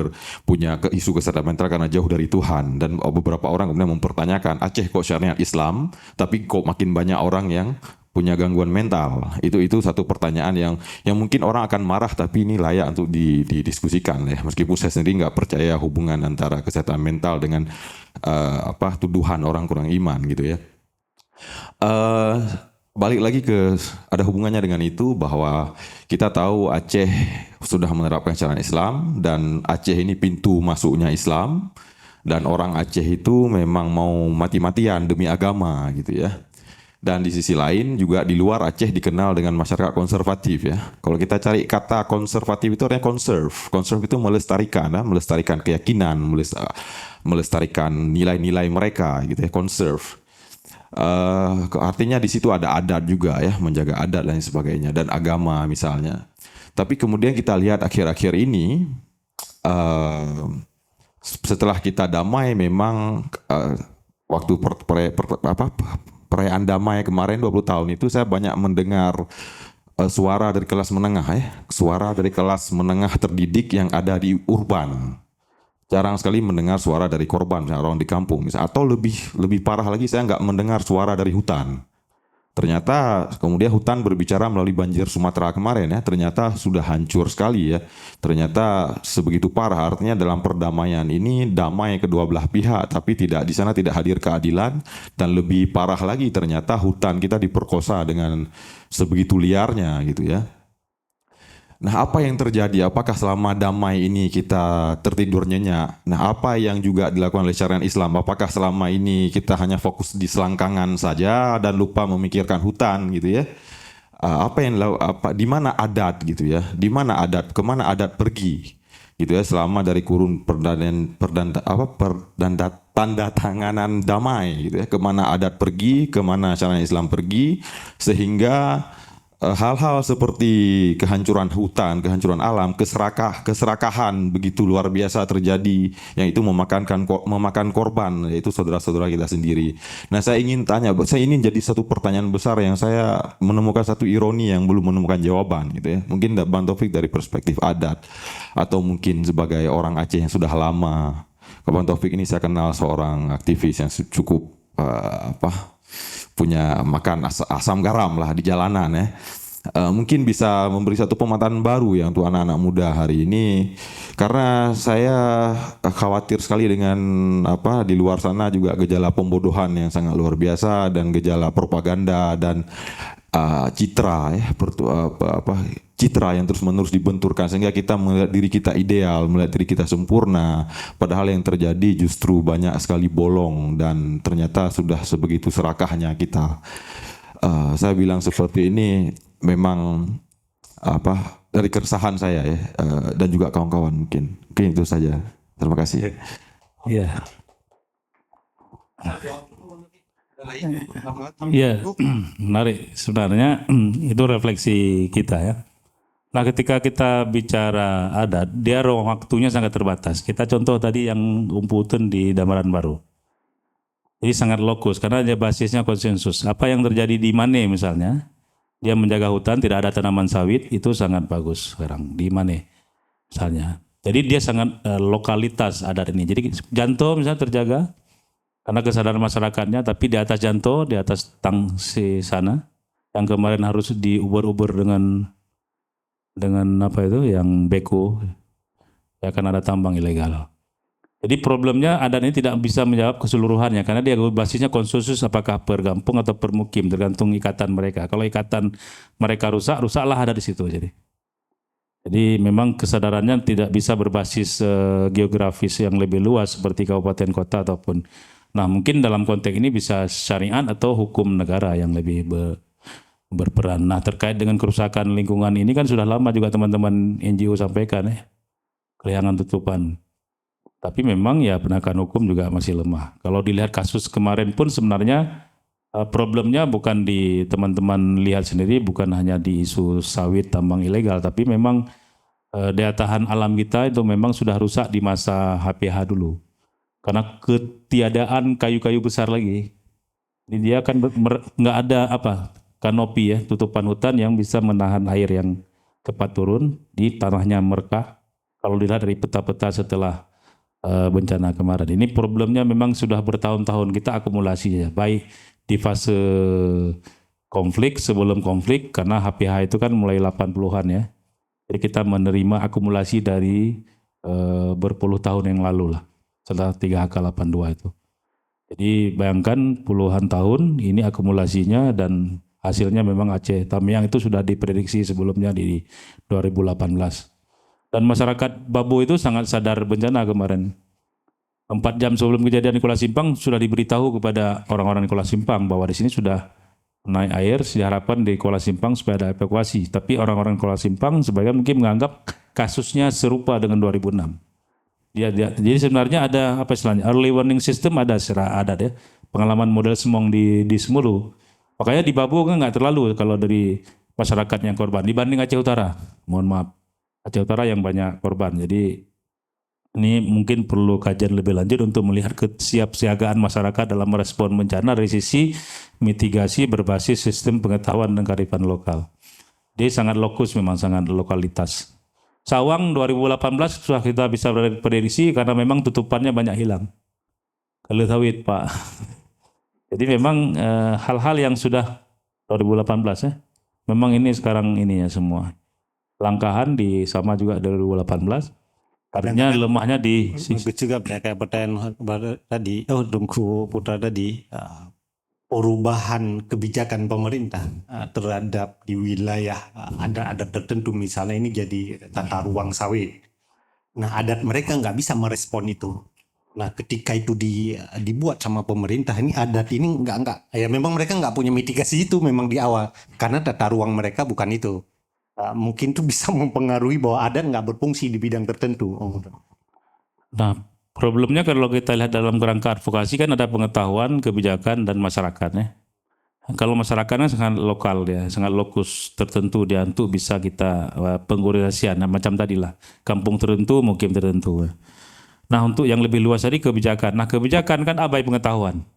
punya isu kesehatan mental karena jauh dari Tuhan, dan beberapa orang kemudian mempertanyakan Aceh kok syariat Islam tapi kok makin banyak orang yang punya gangguan mental. Itu satu pertanyaan yang mungkin orang akan marah, tapi ini layak untuk didiskusikan ya, meskipun saya sendiri nggak percaya hubungan antara kesehatan mental dengan tuduhan orang kurang iman gitu ya. Balik lagi ada hubungannya dengan itu, bahwa kita tahu Aceh sudah menerapkan syariat Islam dan Aceh ini pintu masuknya Islam, dan orang Aceh itu memang mau mati-matian demi agama gitu ya. Dan di sisi lain juga di luar Aceh dikenal dengan masyarakat konservatif ya. Kalau kita cari kata konservatif itu artinya conserve. Conserve itu melestarikan keyakinan, melestarikan nilai-nilai mereka gitu ya, conserve. Artinya di situ ada adat juga ya, menjaga adat dan sebagainya, dan agama misalnya. Tapi kemudian kita lihat akhir-akhir ini setelah kita damai, memang waktu perayaan damai kemarin 20 tahun itu saya banyak mendengar suara dari kelas menengah ya, suara dari kelas menengah terdidik yang ada di urban. Jarang sekali mendengar suara dari korban, misalnya orang di kampung, misalnya. Atau lebih parah lagi, saya nggak mendengar suara dari hutan. Ternyata kemudian hutan berbicara melalui banjir Sumatera kemarin ya, ternyata sudah hancur sekali ya. Ternyata sebegitu parah, artinya dalam perdamaian ini damai kedua belah pihak, tapi di sana tidak hadir keadilan, dan lebih parah lagi ternyata hutan kita diperkosa dengan sebegitu liarnya gitu ya. Nah, apa yang terjadi? Apakah selama damai ini kita tertidur nyenyak? Nah, apa yang juga dilakukan oleh syariat Islam? Apakah selama ini kita hanya fokus di selangkangan saja dan lupa memikirkan hutan gitu ya? Di mana adat gitu ya? Di mana adat? Kemana adat pergi? Gitu ya, selama dari kurun tanda tanganan damai gitu ya, kemana adat pergi, kemana syariat Islam pergi, sehingga hal-hal seperti kehancuran hutan, kehancuran alam, keserakahan begitu luar biasa terjadi, yang itu memakan korban, yaitu saudara-saudara kita sendiri. Nah, saya ingin jadi satu pertanyaan besar yang saya menemukan satu ironi yang belum menemukan jawaban gitu ya. Mungkin Bang Taufik dari perspektif adat, atau mungkin sebagai orang Aceh yang sudah lama. Bang Taufik ini saya kenal seorang aktivis yang cukup punya makan asam garam lah di jalanan ya. Mungkin bisa memberi satu pemataan baru ya untuk anak-anak muda hari ini, karena saya khawatir sekali dengan di luar sana juga gejala pembodohan yang sangat luar biasa, dan gejala propaganda dan citra ya, citra yang terus-menerus dibenturkan, sehingga kita melihat diri kita ideal, melihat diri kita sempurna, padahal yang terjadi justru banyak sekali bolong, dan ternyata sudah sebegitu serakahnya kita. Saya bilang seperti ini memang dari keresahan saya ya, dan juga kawan-kawan. Mungkin itu saja. Terima kasih.
Iya. Iya, menarik sebenarnya. Itu refleksi kita ya. Nah, ketika kita bicara adat, dia ruang waktunya sangat terbatas. Kita contoh tadi yang Umputun di Damaran Baru. Jadi sangat lokus karena dia basisnya konsensus. Apa yang terjadi di Mane misalnya, dia menjaga hutan, tidak ada tanaman sawit, itu sangat bagus sekarang di Mane misalnya. Jadi dia sangat lokalitas adat ini. Jadi Janto misalnya terjaga karena kesadaran masyarakatnya, tapi di atas Janto, di atas Tangsi sana, yang kemarin harus diuber-uber dengan dengan apa itu yang beko, ya akan ada tambang ilegal. Jadi problemnya adat ini tidak bisa menjawab keseluruhannya karena dia basisnya konsensus apakah per kampung atau per mukim, tergantung ikatan mereka. Kalau ikatan mereka rusak, rusaklah adat di situ. Jadi memang kesadarannya tidak bisa berbasis geografis yang lebih luas seperti kabupaten kota ataupun. Nah mungkin dalam konteks ini bisa syariat atau hukum negara yang lebih berperan. Nah terkait dengan kerusakan lingkungan ini kan sudah lama juga teman-teman NGO sampaikan kehilangan tutupan. Tapi memang ya penegakan hukum juga masih lemah. Kalau dilihat kasus kemarin pun sebenarnya problemnya bukan di teman-teman lihat sendiri, bukan hanya di isu sawit tambang ilegal, tapi memang daya tahan alam kita itu memang sudah rusak di masa HPH dulu. Karena ketiadaan kayu-kayu besar lagi. Jadi dia kan nggak ada kanopi ya, tutupan hutan yang bisa menahan air yang cepat turun di tanahnya mereka. Kalau dilihat dari peta-peta setelah bencana kemarin. Ini problemnya memang sudah bertahun-tahun kita akumulasi ya, baik di fase konflik, sebelum konflik, karena HPH itu kan mulai 80-an ya. Jadi kita menerima akumulasi dari berpuluh tahun yang lalu lah, setelah 3H82 itu. Jadi bayangkan puluhan tahun ini akumulasinya dan hasilnya memang Aceh Tamiang itu sudah diprediksi sebelumnya di 2018. Dan masyarakat Babo itu sangat sadar bencana kemarin. 4 jam sebelum kejadian di Kuala Simpang sudah diberitahu kepada orang-orang di Kuala Simpang bahwa di sini sudah naik air, diharapkan di Kuala Simpang supaya ada evakuasi. Tapi orang-orang Kuala Simpang sebagian mungkin menganggap kasusnya serupa dengan 2006. Jadi sebenarnya ada istilahnya early warning system ada secara adat ya. Pengalaman model semong di Semulu. Makanya di Babo kan nggak terlalu kalau dari masyarakat yang korban dibanding Aceh Utara. Mohon maaf. Aceh Utara yang banyak korban. Jadi ini mungkin perlu kajian lebih lanjut untuk melihat kesiapsiagaan masyarakat dalam merespon bencana dari sisi mitigasi berbasis sistem pengetahuan dan kearifan lokal. Dia sangat lokus, memang sangat lokalitas. Sawang 2018 sudah kita bisa prediksi karena memang tutupannya banyak hilang. Kalau sawit Pak. Jadi memang hal-hal yang sudah 2018 ya. Memang ini sekarang ini ya semua. Langkahan sama juga dari 2018. Artinya lemahnya di
juga kayak pertanyaan tadi, Dungku Putra tadi, perubahan kebijakan pemerintah terhadap di wilayah adat tertentu, misalnya ini jadi tata ruang sawit. Nah adat mereka nggak bisa merespon itu. Nah ketika itu dibuat sama pemerintah, ini adat ini nggak ya memang mereka nggak punya mitigasi itu memang di awal karena tata ruang mereka bukan itu. Mungkin itu bisa mempengaruhi bahwa adat nggak berfungsi di bidang tertentu.
Nah, problemnya kalau kita lihat dalam kerangka advokasi kan ada pengetahuan, kebijakan, dan masyarakatnya. Kalau masyarakatnya sangat lokal ya, sangat lokus tertentu dia untuk bisa kita pengkoordinasian, macam tadilah kampung tertentu, mukim tertentu. Nah untuk yang lebih luas tadi kebijakan. Nah kebijakan kan abai pengetahuan.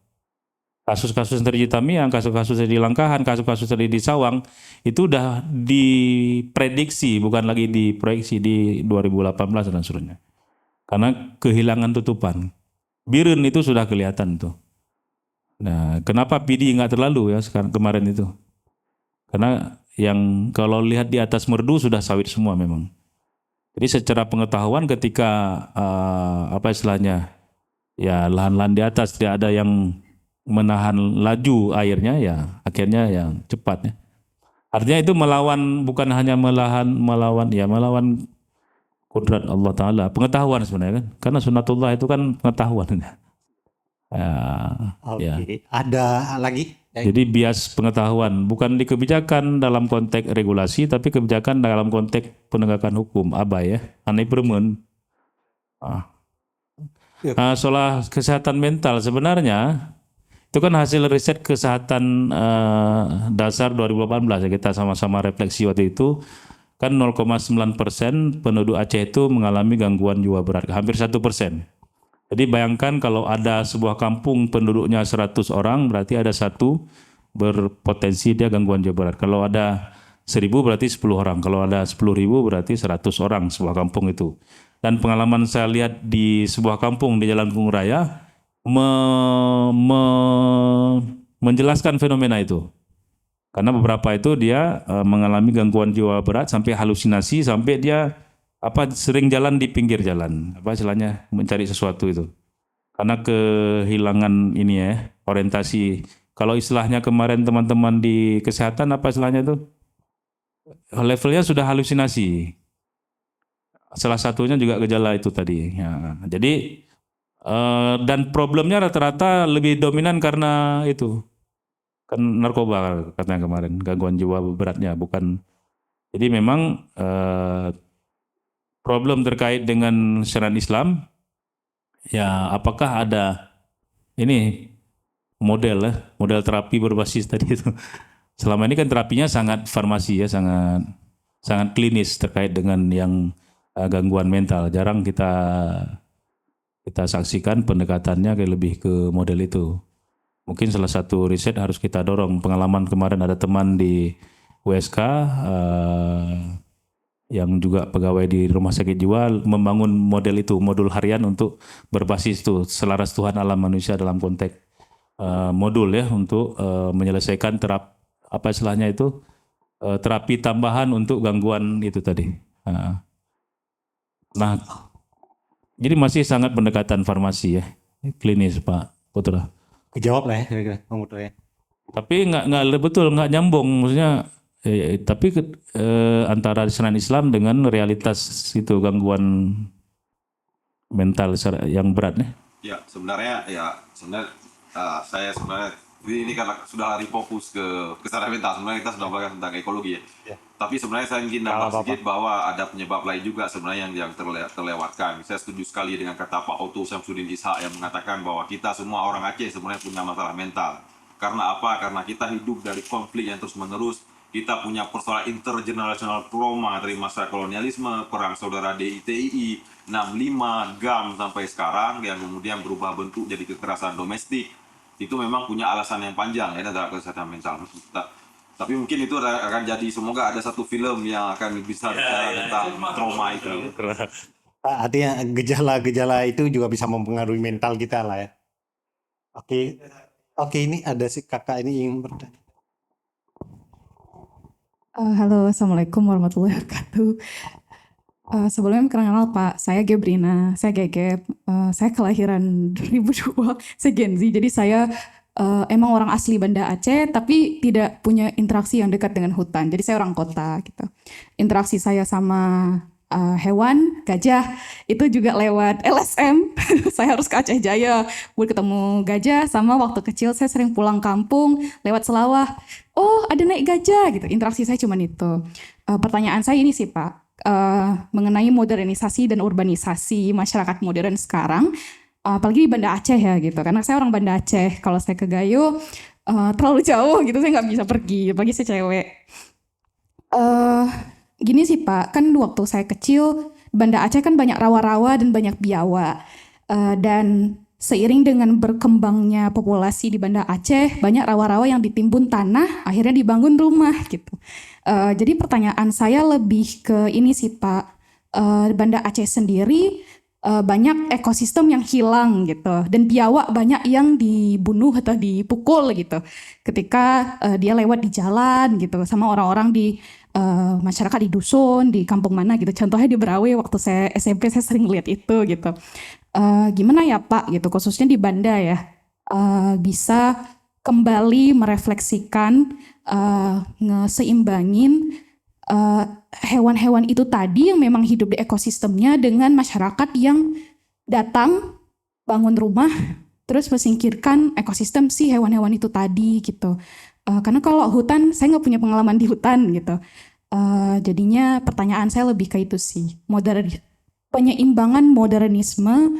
Kasus-kasus yang terjadi di Tamiang, kasus-kasus di Langkahan, kasus-kasus terjadi di Sawang itu udah diprediksi, bukan lagi diproyeksi di 2018 dan seterusnya. Karena kehilangan tutupan. Biren itu sudah kelihatan tuh. Nah, kenapa PD nggak terlalu ya sekarang kemarin itu? Karena yang kalau lihat di atas merdu sudah sawit semua memang. Jadi secara pengetahuan ketika ya lahan-lahan di atas tidak ada yang menahan laju airnya ya akhirnya yang cepat ya. Artinya itu bukan hanya melawan kodrat Allah Ta'ala, pengetahuan sebenarnya kan. Karena sunatullah itu kan pengetahuan.
Ya. Ada lagi?
Jadi bias pengetahuan, bukan di kebijakan dalam konteks regulasi, tapi kebijakan dalam konteks penegakan hukum, abai ya, aneh permen. Soal kesehatan mental sebenarnya, itu kan hasil riset kesehatan dasar 2018 ya, kita sama-sama refleksi waktu itu, kan 0,9% penduduk Aceh itu mengalami gangguan jiwa berat, hampir 1%. Jadi bayangkan kalau ada sebuah kampung penduduknya 100 orang, berarti ada satu berpotensi dia gangguan jiwa berat. Kalau ada 1000 berarti 10 orang. Kalau ada 10.000 berarti 100 orang sebuah kampung itu. Dan pengalaman saya lihat di sebuah kampung di Jalan Gunung Raya menjelaskan fenomena itu. Karena beberapa itu dia mengalami gangguan jiwa berat sampai halusinasi, sampai dia sering jalan di pinggir jalan, istilahnya mencari sesuatu itu. Karena kehilangan ini ya, orientasi. Kalau istilahnya kemarin teman-teman di kesehatan istilahnya itu? Levelnya sudah halusinasi. Salah satunya juga gejala itu tadi. Ya, jadi dan problemnya rata-rata lebih dominan karena itu. Kan narkoba katanya kemarin, gangguan jiwa beratnya bukan. Jadi memang problem terkait dengan syariat Islam, ya apakah ada ini model terapi berbasis tadi itu. Selama ini kan terapinya sangat farmasi ya, sangat klinis terkait dengan yang gangguan mental. Jarang kita saksikan pendekatannya lebih ke model itu. Mungkin salah satu riset harus kita dorong. Pengalaman kemarin ada teman di USK yang juga pegawai di rumah sakit jiwa membangun model itu, modul harian untuk berbasis itu selaras Tuhan alam manusia dalam konteks modul ya untuk menyelesaikan istilahnya itu terapi tambahan untuk gangguan itu tadi. Nah, jadi masih sangat pendekatan farmasi ya, klinis Pak Putra.
Kejawab lah ya kira-kira Bang Putra ya.
Tapi nggak nyambung, maksudnya tapi antara syariat Islam dengan realitas itu gangguan mental yang beratnya.
Ya sebenarnya saya sebenarnya ini karena sudah lari fokus ke kesadaran mental, sebenarnya kita sudah belajar tentang ekologi ya. Tapi sebenarnya saya ingin nambah sedikit bahwa ada penyebab lain juga sebenarnya yang terlewatkan. Saya setuju sekali dengan kata Pak Otto Syamsuddin Ishak yang mengatakan bahwa kita semua orang Aceh sebenarnya punya masalah mental. Karena apa? Karena kita hidup dari konflik yang terus menerus. Kita punya persoalan intergenerational trauma dari masa kolonialisme, perang saudara DITII, 65, GAM sampai sekarang yang kemudian berubah bentuk jadi kekerasan domestik. Itu memang punya alasan yang panjang ya terhadap kesehatan mental. Tapi mungkin itu akan jadi, semoga ada satu film yang akan bisa bicara tentang trauma itu.
Artinya gejala-gejala itu juga bisa mempengaruhi mental kita lah ya. Oke, ini ada si kakak ini ingin bertanya.
Halo, Assalamualaikum warahmatullahi wabarakatuh. Sebelumnya kenal Pak, saya Gebrina, saya Gegep, saya kelahiran 2002, saya Gen Z, jadi saya emang orang asli Banda Aceh, tapi tidak punya interaksi yang dekat dengan hutan, jadi saya orang kota gitu. Interaksi saya sama hewan, gajah, itu juga lewat LSM, saya harus ke Aceh Jaya buat ketemu gajah, sama waktu kecil saya sering pulang kampung lewat Selawah, oh ada naik gajah gitu, interaksi saya cuma itu. Pertanyaan saya ini sih Pak, mengenai modernisasi dan urbanisasi masyarakat modern sekarang, apalagi di Banda Aceh ya gitu, karena saya orang Banda Aceh, kalau saya ke Gayo terlalu jauh gitu, saya nggak bisa pergi, apalagi saya cewek. Gini sih Pak, kan waktu saya kecil Banda Aceh kan banyak rawa-rawa dan banyak biawak, dan seiring dengan berkembangnya populasi di Banda Aceh, banyak rawa-rawa yang ditimbun tanah, akhirnya dibangun rumah gitu. Jadi pertanyaan saya lebih ke ini sih Pak, Banda Aceh sendiri banyak ekosistem yang hilang gitu, dan biawak banyak yang dibunuh atau dipukul gitu ketika dia lewat di jalan gitu sama orang-orang di masyarakat di dusun, di kampung mana gitu. Contohnya di Berawe waktu saya SMP saya sering lihat itu gitu. Gimana ya Pak gitu, khususnya di Banda ya, bisa kembali merefleksikan, ngeseimbangin hewan-hewan itu tadi yang memang hidup di ekosistemnya dengan masyarakat yang datang bangun rumah terus mesingkirkan ekosistem si hewan-hewan itu tadi gitu. Karena kalau hutan saya nggak punya pengalaman di hutan gitu. Jadinya pertanyaan saya lebih ke itu sih, penyeimbangan modernisme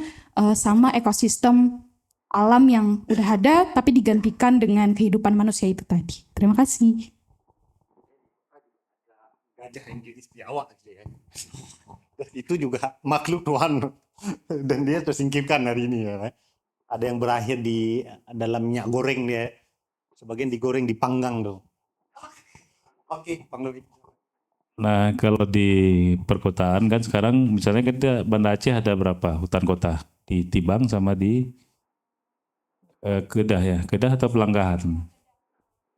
sama ekosistem alam yang udah ada tapi digantikan dengan kehidupan manusia itu tadi. Terima kasih.
Gajah yang jenis biawak ya. Itu juga makhluk Tuhan dan dia tersingkirkan hari ini ya. Ada yang berakhir di dalam minyak goreng dia. Sebagian digoreng, dipanggang tuh. Oke, Bang Lovi.
Nah, kalau di perkotaan kan sekarang misalnya kita Banda Aceh ada berapa hutan kota? Di Tibang sama di Kedah ya, Kedah atau Pelanggahan.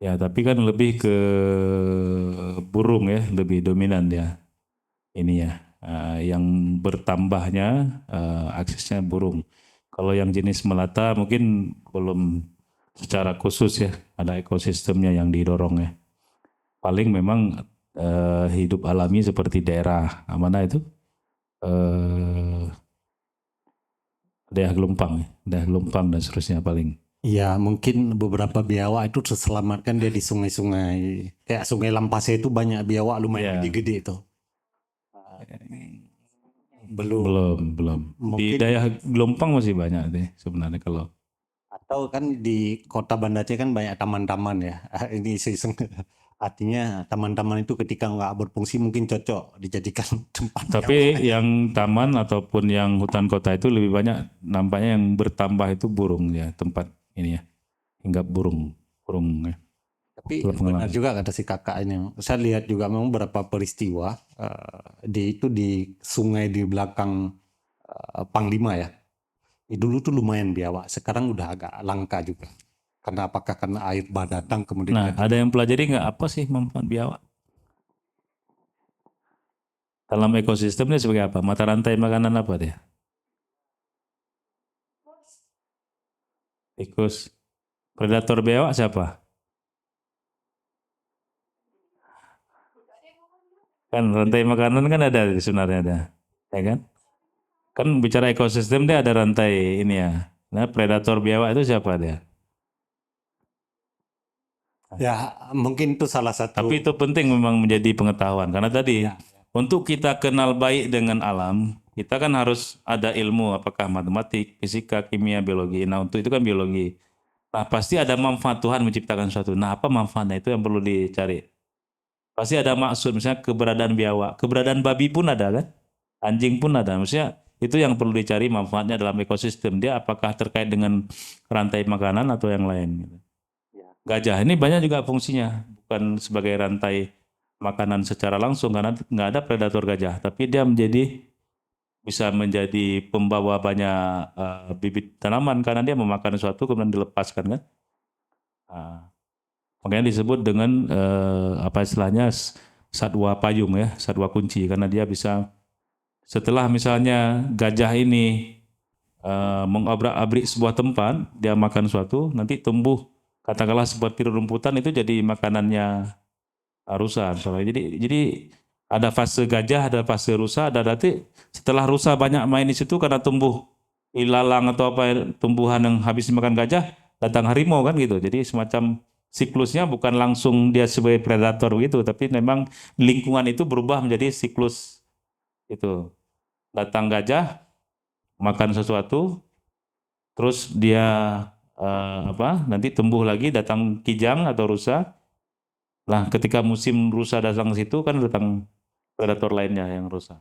Ya, tapi kan lebih ke burung ya, lebih dominan ya. Ini ya, yang bertambahnya aksesnya burung. Kalau yang jenis melata mungkin belum secara khusus ya, ada ekosistemnya yang didorong ya. Paling memang hidup alami seperti daerah mana itu? Daerah Gelompang, ya. Daerah Gelompang dan seterusnya paling.
Ya, mungkin beberapa biawak itu terselamatkan dia di sungai-sungai. Kayak Sungai Lampase itu banyak biawak lumayan
Iya.
gede-gede itu. Belum.
Belum. Di
Mungkin
daerah Gelompang masih banyak deh sebenarnya kalau.
atau kan di kota Banda Aceh kan banyak taman-taman ya. Ini artinya taman-taman itu ketika nggak berfungsi mungkin cocok dijadikan tempat.
Tapi yang taman ataupun yang hutan kota itu lebih banyak nampaknya yang bertambah itu burung ya, tempat ini ya. Hingga burung ya.
Tapi
Kalau
benar
pengalaman.
juga kata si kakak ini. Saya lihat juga memang beberapa peristiwa di sungai di belakang Panglima ya. Dulu tuh lumayan biawak. Sekarang udah agak langka juga. Karena apakah karena air bah datang kemudian
Nah, ada yang pelajari nggak apa sih manfaat biawak? Dalam ekosistemnya sebagai apa? Mata rantai makanan apa dia? Tikus. Predator biawak siapa? Kan rantai makanan kan ada sebenarnya ada, ya kan? Kan bicara ekosistem dia ada rantai ini ya. Nah, predator biawak itu siapa dia?
ya mungkin itu salah satu.
Tapi itu penting memang menjadi pengetahuan karena tadi untuk kita kenal baik dengan alam, kita kan harus ada ilmu apakah matematik, fisika, kimia, biologi. Nah, untuk itu kan biologi. Nah, pasti ada manfaat Tuhan menciptakan sesuatu. Nah, apa manfaatnya itu yang perlu dicari. Pasti ada maksud, misalnya keberadaan biawak, keberadaan babi pun ada kan? Anjing pun ada. Maksudnya itu yang perlu dicari manfaatnya dalam ekosistem. Dia apakah terkait dengan rantai makanan atau yang lain gitu. Gajah ini banyak juga fungsinya, bukan sebagai rantai makanan secara langsung karena nggak ada predator gajah, tapi dia bisa menjadi pembawa banyak bibit tanaman karena dia memakan sesuatu kemudian dilepaskan kan. Makanya disebut dengan apa istilahnya satwa payung ya, satwa kunci karena dia bisa setelah misalnya gajah ini mengobrak-abrik sebuah tempat, dia makan sesuatu, nanti tumbuh katakanlah seperti rumputan itu jadi makanannya rusa. Jadi ada fase gajah, ada fase rusa, ada nanti setelah rusa banyak main di situ karena tumbuh ilalang atau apa tumbuhan yang habis dimakan gajah, datang harimau kan gitu. Jadi semacam siklusnya bukan langsung dia sebagai predator gitu, tapi memang lingkungan itu berubah menjadi siklus itu. Datang gajah, makan sesuatu, terus dia nanti tumbuh lagi datang kijang atau rusa. Lah ketika musim rusa datang ke situ kan datang predator lainnya yang rusa.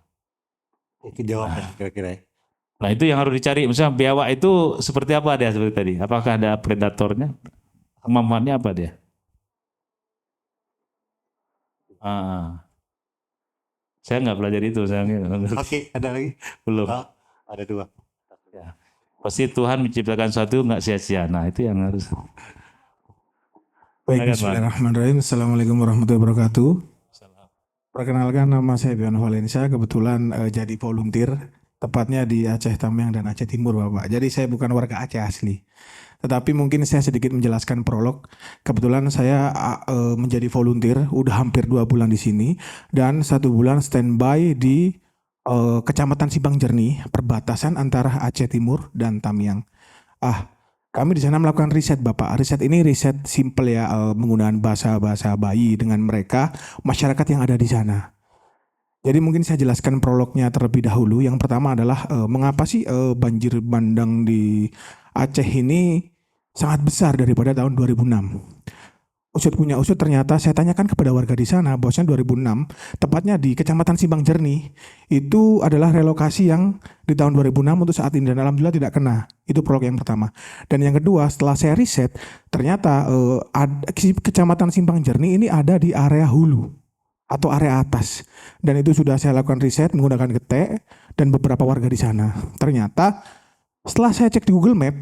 Itu jawaban kira-kira ya.
Nah itu yang harus dicari. Misalnya biawak itu seperti apa dia seperti tadi? Apakah ada predatornya? Manfaatnya apa dia? Saya nggak belajar itu.
Oke, ada lagi?
Belum.
Oh, ada dua.
Ya. Pasti Tuhan menciptakan sesuatu nggak sia-sia. Nah itu yang harus.
Baik, bismillahirrahmanirrahim. Assalamualaikum warahmatullahi wabarakatuh. Perkenalkan, nama saya Bion Valencia. Kebetulan jadi volunteer, tepatnya di Aceh Tamiang dan Aceh Timur, Bapak. Jadi saya bukan warga Aceh asli. Tetapi mungkin saya sedikit menjelaskan prolog. Kebetulan saya menjadi volunteer, udah hampir 2 bulan di sini. Dan 1 bulan standby di Kecamatan Sibang Jernih, perbatasan antara Aceh Timur dan Tamiang. Kami di sana melakukan riset, Bapak. Riset ini riset simple ya, menggunakan bahasa bayi dengan mereka, masyarakat yang ada di sana. Jadi mungkin saya jelaskan prolognya terlebih dahulu. Yang pertama adalah mengapa sih banjir bandang di Aceh ini sangat besar daripada tahun 2006. Usut punya usut, ternyata saya tanyakan kepada warga di sana bahwasanya 2006 tepatnya di Kecamatan Sibang Jernih itu adalah relokasi yang di tahun 2006 untuk saat ini dan alhamdulillah tidak kena. Itu prolog yang pertama. Dan yang kedua, setelah saya riset ternyata Kecamatan Sibang Jernih ini ada di area hulu atau area atas. Dan itu sudah saya lakukan riset menggunakan getek dan beberapa warga di sana. Ternyata setelah saya cek di Google Map,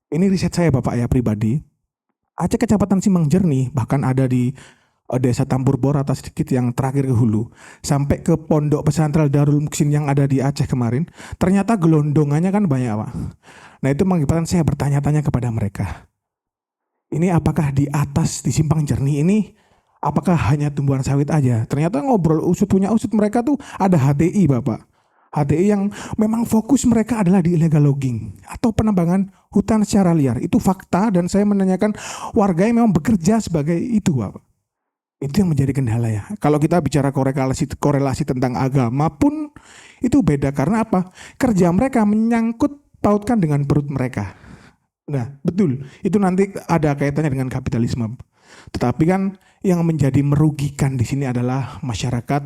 ini riset saya Bapak ya pribadi, Aceh Kecamatan Simpang Jernih, bahkan ada di Desa Tamburbor atas sedikit yang terakhir ke hulu, sampai ke Pondok Pesantren Darul Muksin yang ada di Aceh kemarin, ternyata gelondongannya kan banyak Pak. Nah itu mengakibatkan saya bertanya-tanya kepada mereka, ini apakah di atas di Simpang Jernih ini apakah hanya tumbuhan sawit aja? Ternyata ngobrol usut punya usut mereka tuh ada HTI Bapak. HTI yang memang fokus mereka adalah di illegal logging atau penambangan hutan secara liar. Itu fakta dan saya menanyakan warga yang memang bekerja sebagai itu Bapak. Itu yang menjadi kendala ya. Kalau kita bicara korelasi tentang agama pun itu beda karena apa? Kerja mereka menyangkut pautkan dengan perut mereka. Nah, betul. Itu nanti ada kaitannya dengan kapitalisme. Tetapi kan yang menjadi merugikan di sini adalah masyarakat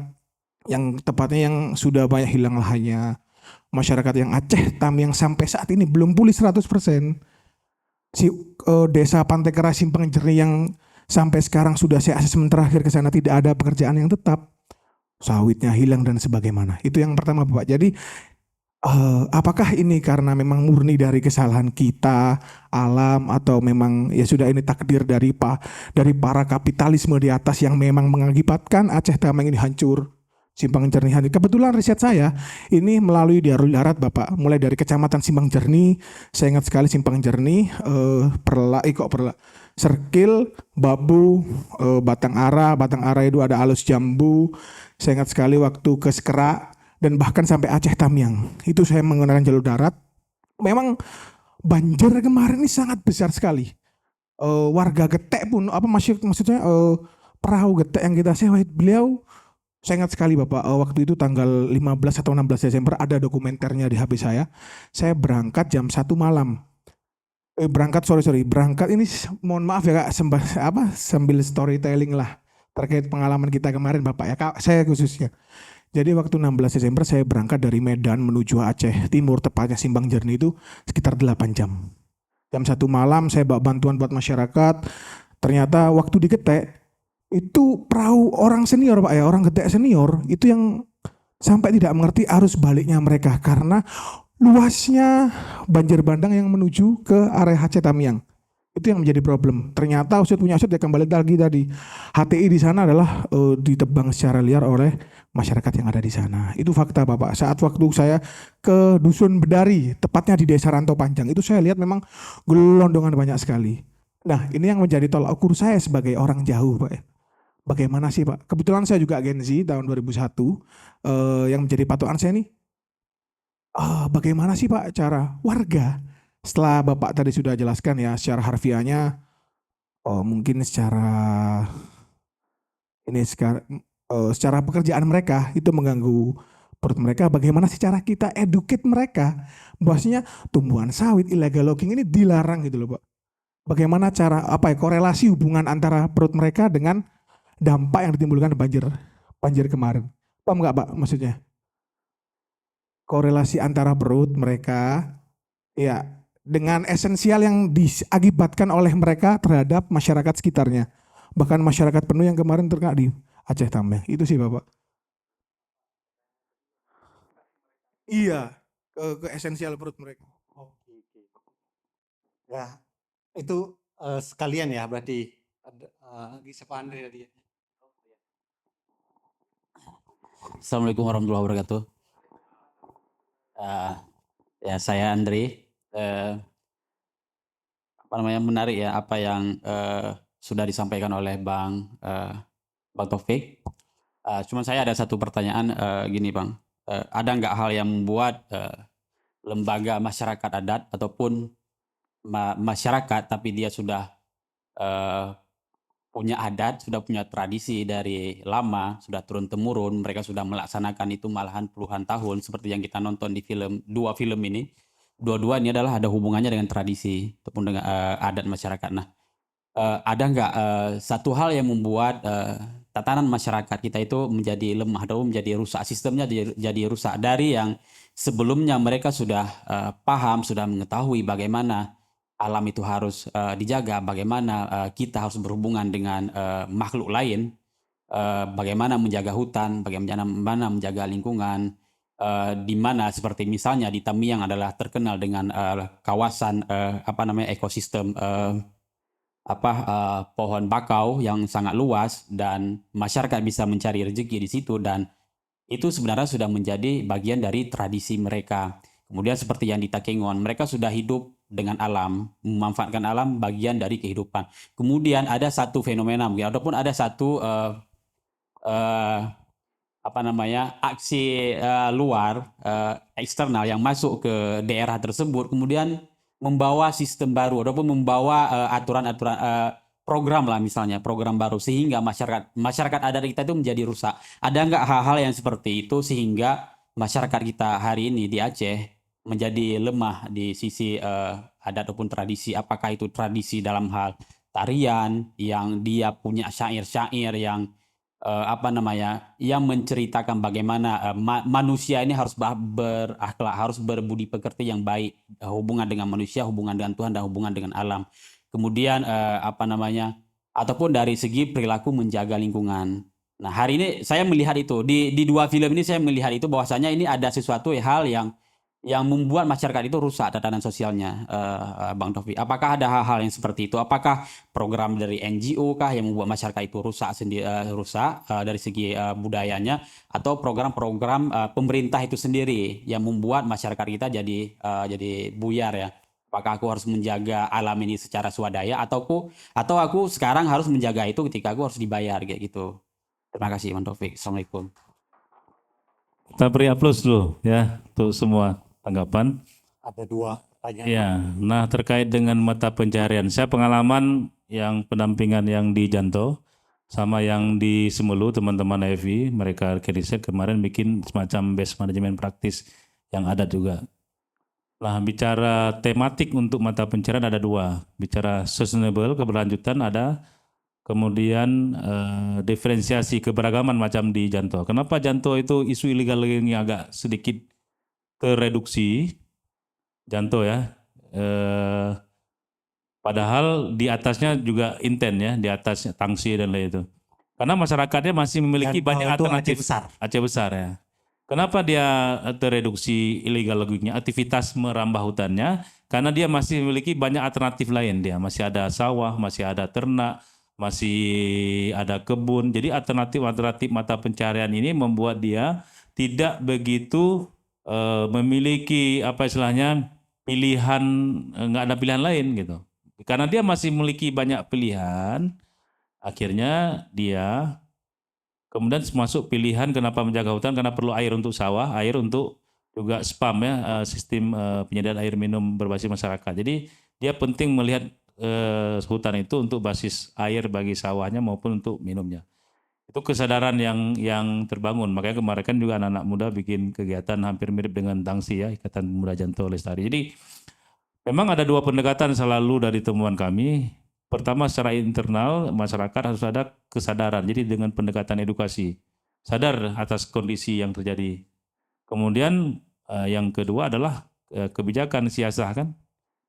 yang tepatnya yang sudah banyak hilang lahannya. Masyarakat yang Aceh Tam yang sampai saat ini belum pulih 100%. Desa Pantai Keras Simpang Jernih yang sampai sekarang sudah saya asesmen terakhir ke sana tidak ada pekerjaan yang tetap. Sawitnya hilang dan sebagaimana. Itu yang pertama Bapak. Jadi apakah ini karena memang murni dari kesalahan kita, alam, atau memang ya sudah ini takdir dari para kapitalisme di atas yang memang mengakibatkan Aceh Tam ini hancur, Simpang Jernih hancur. Kebetulan riset saya ini melalui Darul Darat Bapak, mulai dari Kecamatan Simpang Jernih, saya ingat sekali Simpang Jernih, Serkil, Babu, Batang Ara itu ada Alus Jambu, saya ingat sekali waktu ke Sekerak, dan bahkan sampai Aceh Tamiang. Itu saya menggunakan jalur darat. Memang banjir kemarin ini sangat besar sekali. Warga Getek pun, maksudnya perahu Getek yang kita sewa, beliau, saya ingat sekali Bapak, waktu itu tanggal 15 atau 16 Desember ada dokumenternya di HP saya. Saya berangkat jam 1 malam. Berangkat ini mohon maaf ya Kak, sambil storytelling lah terkait pengalaman kita kemarin Bapak ya Kak, saya khususnya. Jadi waktu 16 Desember saya berangkat dari Medan menuju Aceh Timur, tepatnya Simpang Jernih itu sekitar 8 jam. Jam 1 malam saya bawa bantuan buat masyarakat. Ternyata waktu di Getek itu perahu orang senior Pak ya, orang Getek senior itu yang sampai tidak mengerti arus baliknya mereka karena luasnya banjir bandang yang menuju ke area Aceh Tamiang. Itu yang menjadi problem. Ternyata usut punya usut ya kembali lagi tadi. HTI di sana adalah ditebang secara liar oleh masyarakat yang ada di sana. Itu fakta Bapak. Saat waktu saya ke Dusun Bedari, tepatnya di Desa Rantau Panjang, itu saya lihat memang gelondongan banyak sekali. Nah, ini yang menjadi tolak ukur saya sebagai orang jauh Pak ya. Bagaimana sih Pak? Kebetulan saya juga Gen Z tahun 2001. Yang menjadi patokan saya nih, bagaimana sih Pak cara warga setelah Bapak tadi sudah jelaskan ya secara harfiahnya, mungkin secara pekerjaan mereka itu mengganggu perut mereka, bagaimana sih cara kita educate mereka bahwasanya tumbuhan sawit illegal logging ini dilarang gitu loh Pak. Bagaimana cara korelasi hubungan antara perut mereka dengan dampak yang ditimbulkan banjir kemarin. Paham nggak Pak maksudnya? Korelasi antara perut mereka ya dengan esensial yang diakibatkan oleh mereka terhadap masyarakat sekitarnya. Bahkan masyarakat penuh yang kemarin terkena di Aceh Tamiang. Itu sih Bapak. Iya, ke esensial perut mereka.
Oke. Ya, itu sekalian ya berarti Gisa Pak Andre tadi.
Assalamualaikum warahmatullahi wabarakatuh. Ya saya Andre. Menarik ya apa yang sudah disampaikan oleh Bang Taufik. Cuman saya ada satu pertanyaan gini Bang. Ada nggak hal yang membuat lembaga masyarakat adat ataupun masyarakat tapi dia sudah punya adat, sudah punya tradisi dari lama, sudah turun-temurun, mereka sudah melaksanakan itu malahan puluhan tahun, seperti yang kita nonton di dua film ini. Dua-dua ini adalah ada hubungannya dengan tradisi ataupun dengan adat masyarakat. Nah, ada nggak satu hal yang membuat tatanan masyarakat kita itu menjadi lemah atau menjadi rusak, sistemnya jadi rusak dari yang sebelumnya mereka sudah paham, sudah mengetahui bagaimana alam itu harus dijaga, bagaimana kita harus berhubungan dengan makhluk lain, bagaimana menjaga hutan, bagaimana menjaga lingkungan, di mana seperti misalnya di Tamiang adalah terkenal dengan kawasan ekosistem pohon bakau yang sangat luas dan masyarakat bisa mencari rezeki di situ, dan itu sebenarnya sudah menjadi bagian dari tradisi mereka. Kemudian seperti yang di Takengon, mereka sudah hidup dengan alam, memanfaatkan alam bagian dari kehidupan. Kemudian ada satu fenomena mungkin, ataupun ada satu eh, aksi luar eksternal yang masuk ke daerah tersebut, kemudian membawa sistem baru ataupun membawa aturan-aturan program lah, misalnya program baru, sehingga masyarakat adat kita itu menjadi rusak. Ada nggak hal-hal yang seperti itu sehingga masyarakat kita hari ini di Aceh menjadi lemah di sisi adat ataupun tradisi? Apakah itu tradisi dalam hal tarian yang dia punya syair-syair yang yang menceritakan bagaimana manusia ini harus berakhlak, harus berbudi pekerti yang baik, hubungan dengan manusia, hubungan dengan Tuhan, dan hubungan dengan alam. Kemudian ataupun dari segi perilaku menjaga lingkungan. Nah, hari ini saya melihat itu di dua film ini, saya melihat itu bahwasanya ini ada sesuatu hal yang membuat masyarakat itu rusak tatanan sosialnya, Bang Taufik. Apakah ada hal-hal yang seperti itu? Apakah program dari NGO kah yang membuat masyarakat itu rusak dari segi budayanya, atau program-program pemerintah itu sendiri yang membuat masyarakat kita jadi buyar ya? Apakah aku harus menjaga alam ini secara swadaya, atau aku sekarang harus menjaga itu ketika aku harus dibayar kayak gitu? Terima kasih, Bang Taufik. Assalamualaikum.
Kita beri aplaus dulu ya untuk semua tanggapan.
Ada 2 pertanyaan.
Ya, nah terkait dengan mata pencaharian, saya pengalaman yang pendampingan yang di Janto sama yang di Semelu, teman-teman FI, mereka riset kemarin bikin semacam base manajemen praktis yang ada juga. Nah, bicara tematik untuk mata pencaharian ada 2, bicara sustainable, keberlanjutan ada, kemudian diferensiasi keberagaman macam di Janto. Kenapa Janto itu isu illegal ini agak sedikit tereduksi, Janto ya. Padahal di atasnya juga inten ya, di atasnya Tangsi dan lain itu. Karena masyarakatnya masih memiliki
Janto
banyak
itu
alternatif.
Aceh besar.
Aceh besar ya. Kenapa dia tereduksi illegal loggingnya, aktivitas merambah hutannya? Karena dia masih memiliki banyak alternatif lain. Dia masih ada sawah, masih ada ternak, masih ada kebun. Jadi alternatif mata pencaharian ini membuat dia tidak begitu memiliki apa istilahnya pilihan, nggak ada pilihan lain gitu. Karena dia masih memiliki banyak pilihan, akhirnya dia kemudian masuk pilihan kenapa menjaga hutan, karena perlu air untuk sawah, air untuk juga spam ya, sistem penyediaan air minum berbasis masyarakat. Jadi dia penting melihat hutan itu untuk basis air bagi sawahnya maupun untuk minumnya. Itu kesadaran yang terbangun. Makanya kemarin kan juga anak-anak muda bikin kegiatan hampir mirip dengan Tangsi ya, Ikatan Pemuda Janto Lestari. Jadi memang ada 2 pendekatan selalu dari temuan kami. Pertama, secara internal masyarakat harus ada kesadaran. Jadi dengan pendekatan edukasi, sadar atas kondisi yang terjadi. Kemudian yang kedua adalah kebijakan siasah kan.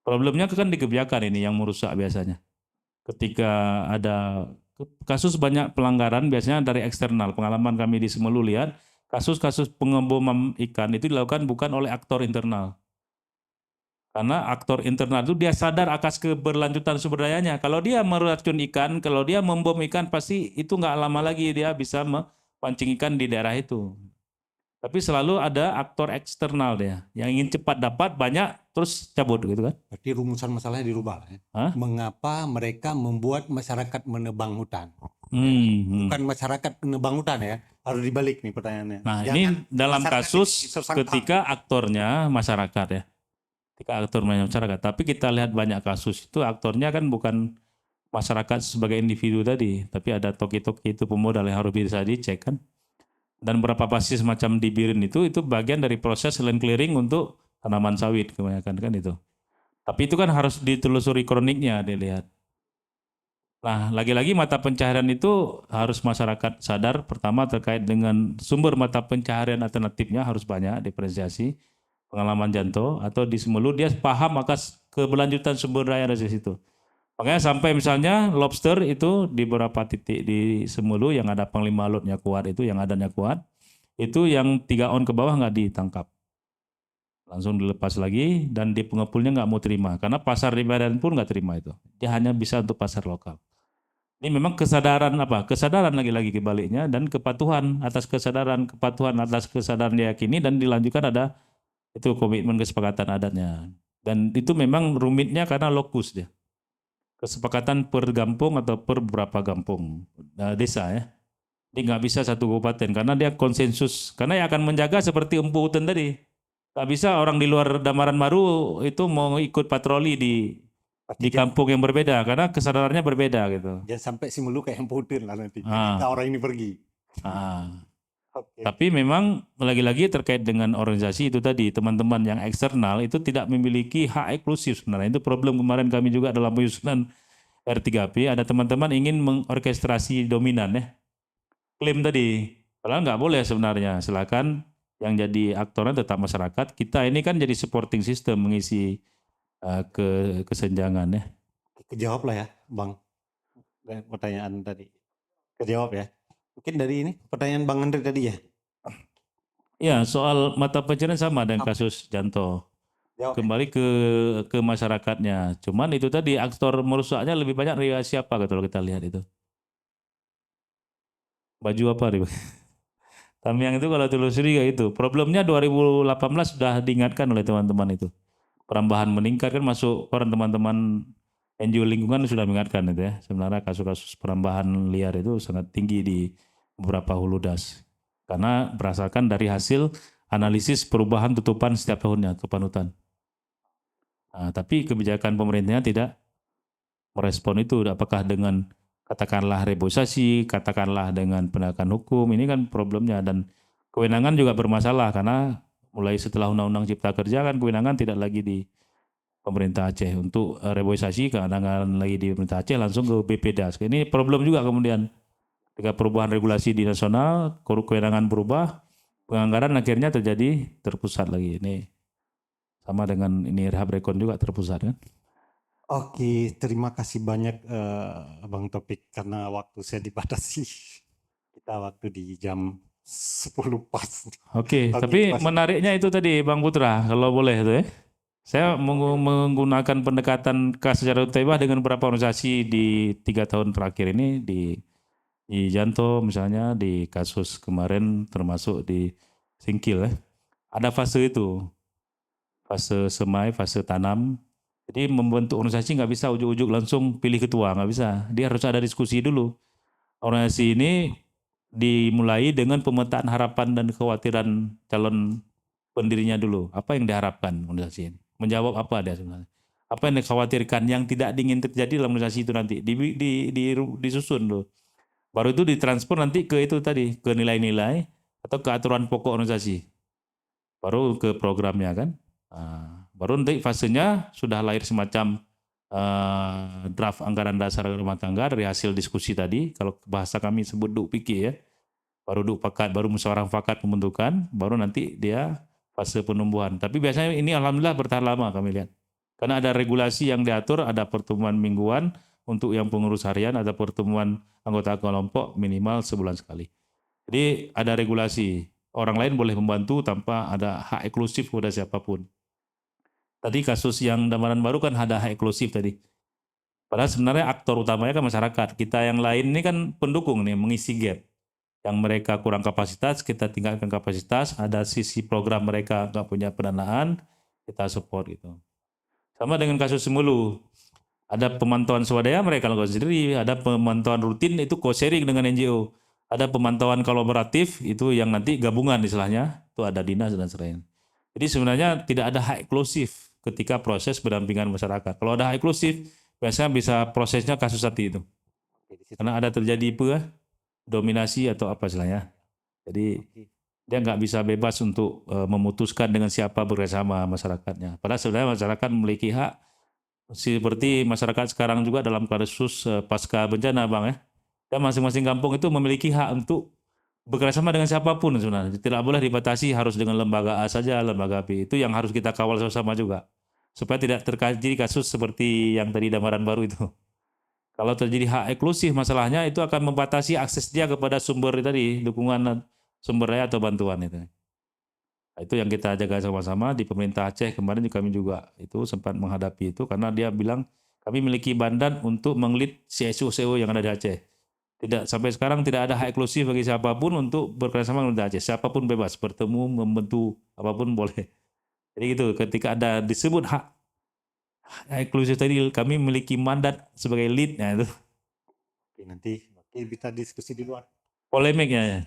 Problemnya kan di kebijakan ini yang merusak biasanya. Ketika ada kasus banyak pelanggaran biasanya dari eksternal. Pengalaman kami di Semelu lihat kasus-kasus pengeboman ikan itu dilakukan bukan oleh aktor internal. Karena aktor internal itu dia sadar atas keberlanjutan sumber dayanya. Kalau dia meracun ikan, kalau dia membom ikan, pasti itu nggak lama lagi dia bisa memancing ikan di daerah itu. Tapi selalu ada aktor eksternal dia yang ingin cepat dapat banyak terus cabut gitu kan.
Berarti rumusan masalahnya dirubah ya.
Hah?
Mengapa mereka membuat masyarakat menebang hutan? Bukan masyarakat menebang hutan ya. Harus dibalik nih pertanyaannya.
Nah,
Jangan
ini dalam
masyarakat
kasus
tersangka.
ketika aktornya masyarakat ya. Ketika aktornya masyarakat. Tapi kita lihat banyak kasus itu aktornya kan bukan masyarakat sebagai individu tadi, tapi ada toki-toki itu pemodal yang harus bisa dicek kan. Dan beberapa basis macam di Birin itu bagian dari proses land clearing untuk tanaman sawit kebanyakan kan itu. Tapi itu kan harus ditelusuri kroniknya dilihat. Nah, lagi-lagi mata pencaharian itu harus masyarakat sadar. Pertama terkait dengan sumber mata pencaharian alternatifnya harus banyak diferensiasi. Pengalaman Janto atau di Semelu dia paham atas keberlanjutan sumber daya dari situ. Makanya sampai misalnya lobster itu di beberapa titik di Semelu yang ada panglima lautnya kuat itu, yang adanya kuat, itu yang 3 on ke bawah nggak ditangkap. langsung dilepas lagi dan di pengepulnya nggak mau terima karena pasar di Medan pun nggak terima itu, dia hanya bisa untuk pasar lokal. Ini memang kesadaran lagi-lagi kebaliknya dan kepatuhan atas kesadaran diyakini dan dilanjutkan ada itu komitmen kesepakatan adatnya. Dan itu memang rumitnya karena lokus dia. Kesepakatan per kampung atau per beberapa kampung desa ya. Dia nggak bisa satu kabupaten karena dia konsensus. Karena yang akan menjaga seperti Empu Uten tadi. Nggak bisa orang di luar Damaran Baru itu mau ikut patroli di kampung yang berbeda karena kesadarannya berbeda gitu.
Jangan sampai si Mulu kayak yang putir lah nanti.
Ah.
Kita orang ini pergi. Oke.
Tapi memang lagi-lagi terkait dengan organisasi itu tadi, teman-teman yang eksternal itu tidak memiliki hak eksklusif sebenarnya. Itu problem kemarin kami juga dalam penyusunan R3P, ada teman-teman ingin mengorkestrasi dominan ya. Klaim tadi, padahal nggak boleh sebenarnya. Silakan yang jadi aktornya tetap masyarakat. Kita ini kan jadi supporting system mengisi kesenjangan ya.
Kejawab lah ya, Bang. Pertanyaan tadi. Kejawab ya. Mungkin dari ini pertanyaan Bang Andre tadi ya.
Ya, soal mata pencarian sama dengan kasus Janto.
Jawab.
Kembali ke masyarakatnya. Cuman itu tadi aktor merusaknya lebih banyak dari siapa kalau kita lihat itu. Baju apa nih? Tamiang itu kalau telusuri kayak itu. Problemnya 2018 sudah diingatkan oleh teman-teman itu. Perambahan meningkat kan masuk orang teman-teman NGO lingkungan sudah mengingatkan itu ya. Sebenarnya kasus-kasus perambahan liar itu sangat tinggi di beberapa hulu das. Karena berdasarkan dari hasil analisis perubahan tutupan setiap tahunnya, tutupan hutan. Nah, tapi kebijakan pemerintahnya tidak merespon itu. Apakah dengan katakanlah reboisasi, katakanlah dengan penegakan hukum, ini kan problemnya. Dan kewenangan juga bermasalah karena mulai setelah Undang-Undang Cipta Kerja kan kewenangan tidak lagi di pemerintah Aceh. Untuk reboisasi kewenangan lagi di pemerintah Aceh langsung ke BPDAS. Ini problem juga kemudian. Ketika perubahan regulasi di nasional, kewenangan berubah, penganggaran akhirnya terpusat lagi. Ini sama dengan ini rehab rekon juga terpusat kan.
Oke, terima kasih banyak Bang Topik karena waktu saya dibatasi. Kita waktu di jam 10 pas.
Oke, tapi menariknya itu tadi Bang Putra, kalau boleh itu ya. Saya menggunakan pendekatan secara utama dengan beberapa organisasi di 3 tahun terakhir ini di Janto misalnya, di kasus kemarin termasuk di Singkil ya. Ada fase itu, fase semai, fase tanam. Jadi membentuk organisasi nggak bisa ujuk-ujuk langsung pilih ketua, nggak bisa. Dia harus ada diskusi dulu. Organisasi ini dimulai dengan pemetaan harapan dan kekhawatiran calon pendirinya dulu. Apa yang diharapkan organisasi ini? Menjawab apa dia sebenarnya? Apa yang dikhawatirkan yang tidak ingin terjadi dalam organisasi itu nanti? Disusun dulu. Baru itu ditransfer nanti ke itu tadi, ke nilai-nilai atau ke aturan pokok organisasi. Baru ke programnya kan. Nah, baru nanti fasenya sudah lahir semacam draft anggaran dasar rumah tangga dari hasil diskusi tadi. Kalau bahasa kami sebut duk pikir ya. Baru duk pakat, baru musyawarah fakat pembentukan, baru nanti dia fase penumbuhan. Tapi biasanya ini alhamdulillah bertahan lama kami lihat. Karena ada regulasi yang diatur, ada pertemuan mingguan untuk yang pengurus harian, ada pertemuan anggota kelompok minimal sebulan sekali. Jadi ada regulasi. Orang lain boleh membantu tanpa ada hak eksklusif kepada siapapun. Tadi kasus yang Damaran Baru kan ada hak eksklusif tadi. Padahal sebenarnya aktor utamanya kan masyarakat. Kita yang lain ini kan pendukung nih, mengisi gap. Yang mereka kurang kapasitas, kita tingkatkan kapasitas. Ada sisi program mereka nggak punya pendanaan, kita support gitu. Sama dengan kasus Semulu. Ada pemantauan swadaya mereka lakukan sendiri, ada pemantauan rutin itu co-sharing dengan NGO. Ada pemantauan kolaboratif itu yang nanti gabungan istilahnya, itu ada dinas dan sebagainya. Jadi sebenarnya tidak ada hak eksklusif ketika proses pendampingan masyarakat. Kalau ada hak eksklusif, biasanya bisa prosesnya kasus hati itu. Karena ada terjadi dominasi atau apa istilahnya. Jadi dia nggak bisa bebas untuk memutuskan dengan siapa bersama masyarakatnya. Padahal sebenarnya masyarakat memiliki hak seperti masyarakat sekarang juga dalam kasus pasca bencana Bang ya. Dan masing-masing kampung itu memiliki hak untuk bekerjasama dengan siapapun sebenarnya. Tidak boleh dibatasi harus dengan lembaga A saja, lembaga B. Itu yang harus kita kawal sama-sama juga. Supaya tidak terjadi kasus seperti yang tadi Damaran Baru itu. Kalau terjadi hak eksklusif masalahnya itu akan membatasi akses dia kepada sumber tadi, dukungan sumber daya atau bantuan itu. Nah, itu yang kita jaga sama-sama di pemerintah Aceh. Kemarin kami juga itu sempat menghadapi itu karena dia bilang kami memiliki badan untuk mengelit CSO yang ada di Aceh. Tidak, sampai sekarang tidak ada hak eksklusif bagi siapapun untuk bekerjasama dengan Aceh. Siapapun bebas bertemu, membantu apapun boleh. Jadi gitu, ketika ada disebut hak eksklusif tadi, kami memiliki mandat sebagai lead. Nah itu
Oke, nanti kita diskusi di luar.
polemiknya. Ya.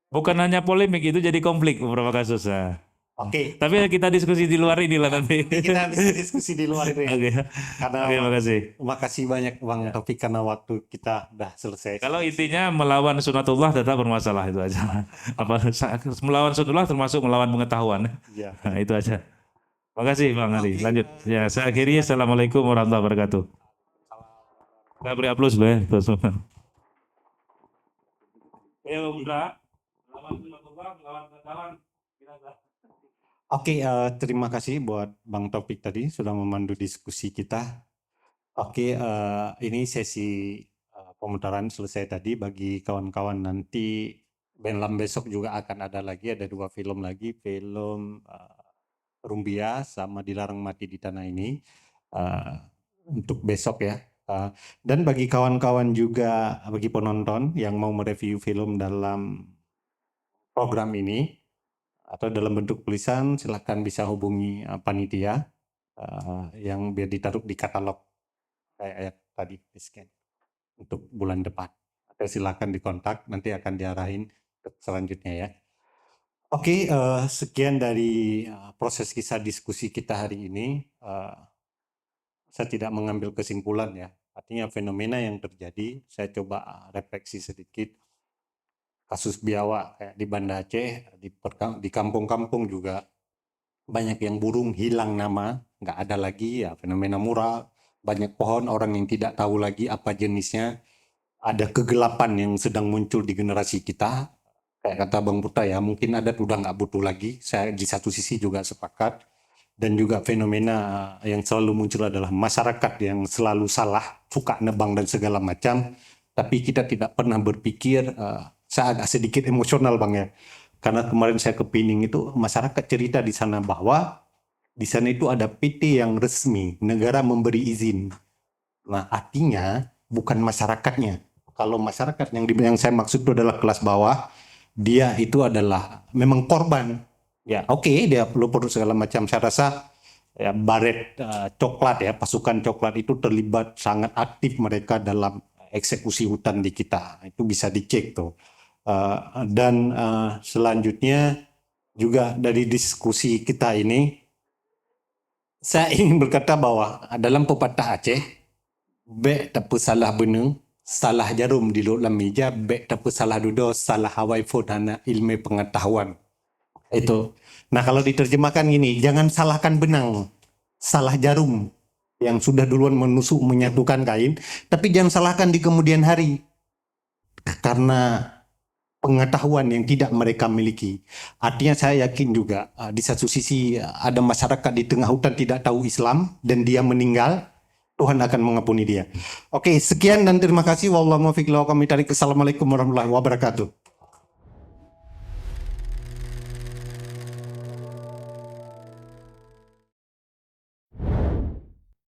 Bukan hanya polemik, itu jadi konflik beberapa kasus. Nah.
Oke,
Tapi kita diskusi di luar inilah nanti.
kita bisa diskusi di luar itu ya.
Oke,
Karena
oke, makasih.
makasih banyak Bang Taufik karena waktu kita udah selesai.
Kalau intinya melawan sunatullah tetap bermasalah itu aja. Apa melawan sunatullah termasuk melawan pengetahuan.
Ya.
Nah, itu aja. Makasih Bang Ari. Lanjut. Ya, saya akhiri. Assalamualaikum warahmatullahi wabarakatuh. Saya beri aplaus dulu ya. Ya, Bunda. Melawan sunatullah, melawan pengetahuan.
Oke, terima kasih buat Bang Taufik tadi sudah memandu diskusi kita. Oke, ini sesi pemutaran selesai tadi. Bagi kawan-kawan nanti Benlam besok juga akan ada lagi, ada 2 film lagi, film Rumbia sama Dilarang Mati di Tanah Ini untuk besok ya. Dan bagi kawan-kawan juga, bagi penonton yang mau mereview film dalam program ini atau dalam bentuk tulisan, silahkan bisa hubungi panitia yang biar ditaruh di katalog kayak tadi di scan untuk bulan depan. Atau silahkan dikontak, nanti akan diarahin ke selanjutnya ya. Oke, sekian dari proses kisah diskusi kita hari ini. Saya tidak mengambil kesimpulan ya. Artinya fenomena yang terjadi, saya coba refleksi sedikit. Kasus biawak kayak di Banda Aceh, di kampung-kampung juga banyak yang burung hilang nama, nggak ada lagi ya, fenomena mural, banyak pohon orang yang tidak tahu lagi apa jenisnya, ada kegelapan yang sedang muncul di generasi kita, kayak kata Bang Putra ya, mungkin adat udah nggak butuh lagi, saya di satu sisi juga sepakat, dan juga fenomena yang selalu muncul adalah masyarakat yang selalu salah, suka nebang dan segala macam, tapi kita tidak pernah berpikir, saya agak sedikit emosional Bang ya, karena kemarin saya ke Pining itu masyarakat cerita di sana bahwa di sana itu ada PT yang resmi, negara memberi izin. Nah artinya bukan masyarakatnya. Kalau masyarakat yang saya maksud itu adalah kelas bawah, dia itu adalah memang korban. Ya oke, dia perlu segala macam. Saya rasa ya, baret coklat ya, pasukan coklat itu terlibat sangat aktif mereka dalam eksekusi hutan di kita. Itu bisa dicek tuh. Dan selanjutnya juga dari diskusi kita ini, saya ingin berkata bahwa dalam pepatah Aceh, bek tak salah benung, salah jarum di dalam meja, bek tak salah dudo, salah hawai fodana ilmu pengetahuan. Itu. Nah kalau diterjemahkan gini, jangan salahkan benang, salah jarum yang sudah duluan menusuk menyatukan kain, tapi jangan salahkan di kemudian hari. Karena pengetahuan yang tidak mereka miliki. Artinya saya yakin juga di satu sisi ada masyarakat di tengah hutan tidak tahu Islam dan dia meninggal, Tuhan akan mengampuni dia. Oke, sekian dan terima kasih. Wassalamualaikum warahmatullahi wabarakatuh.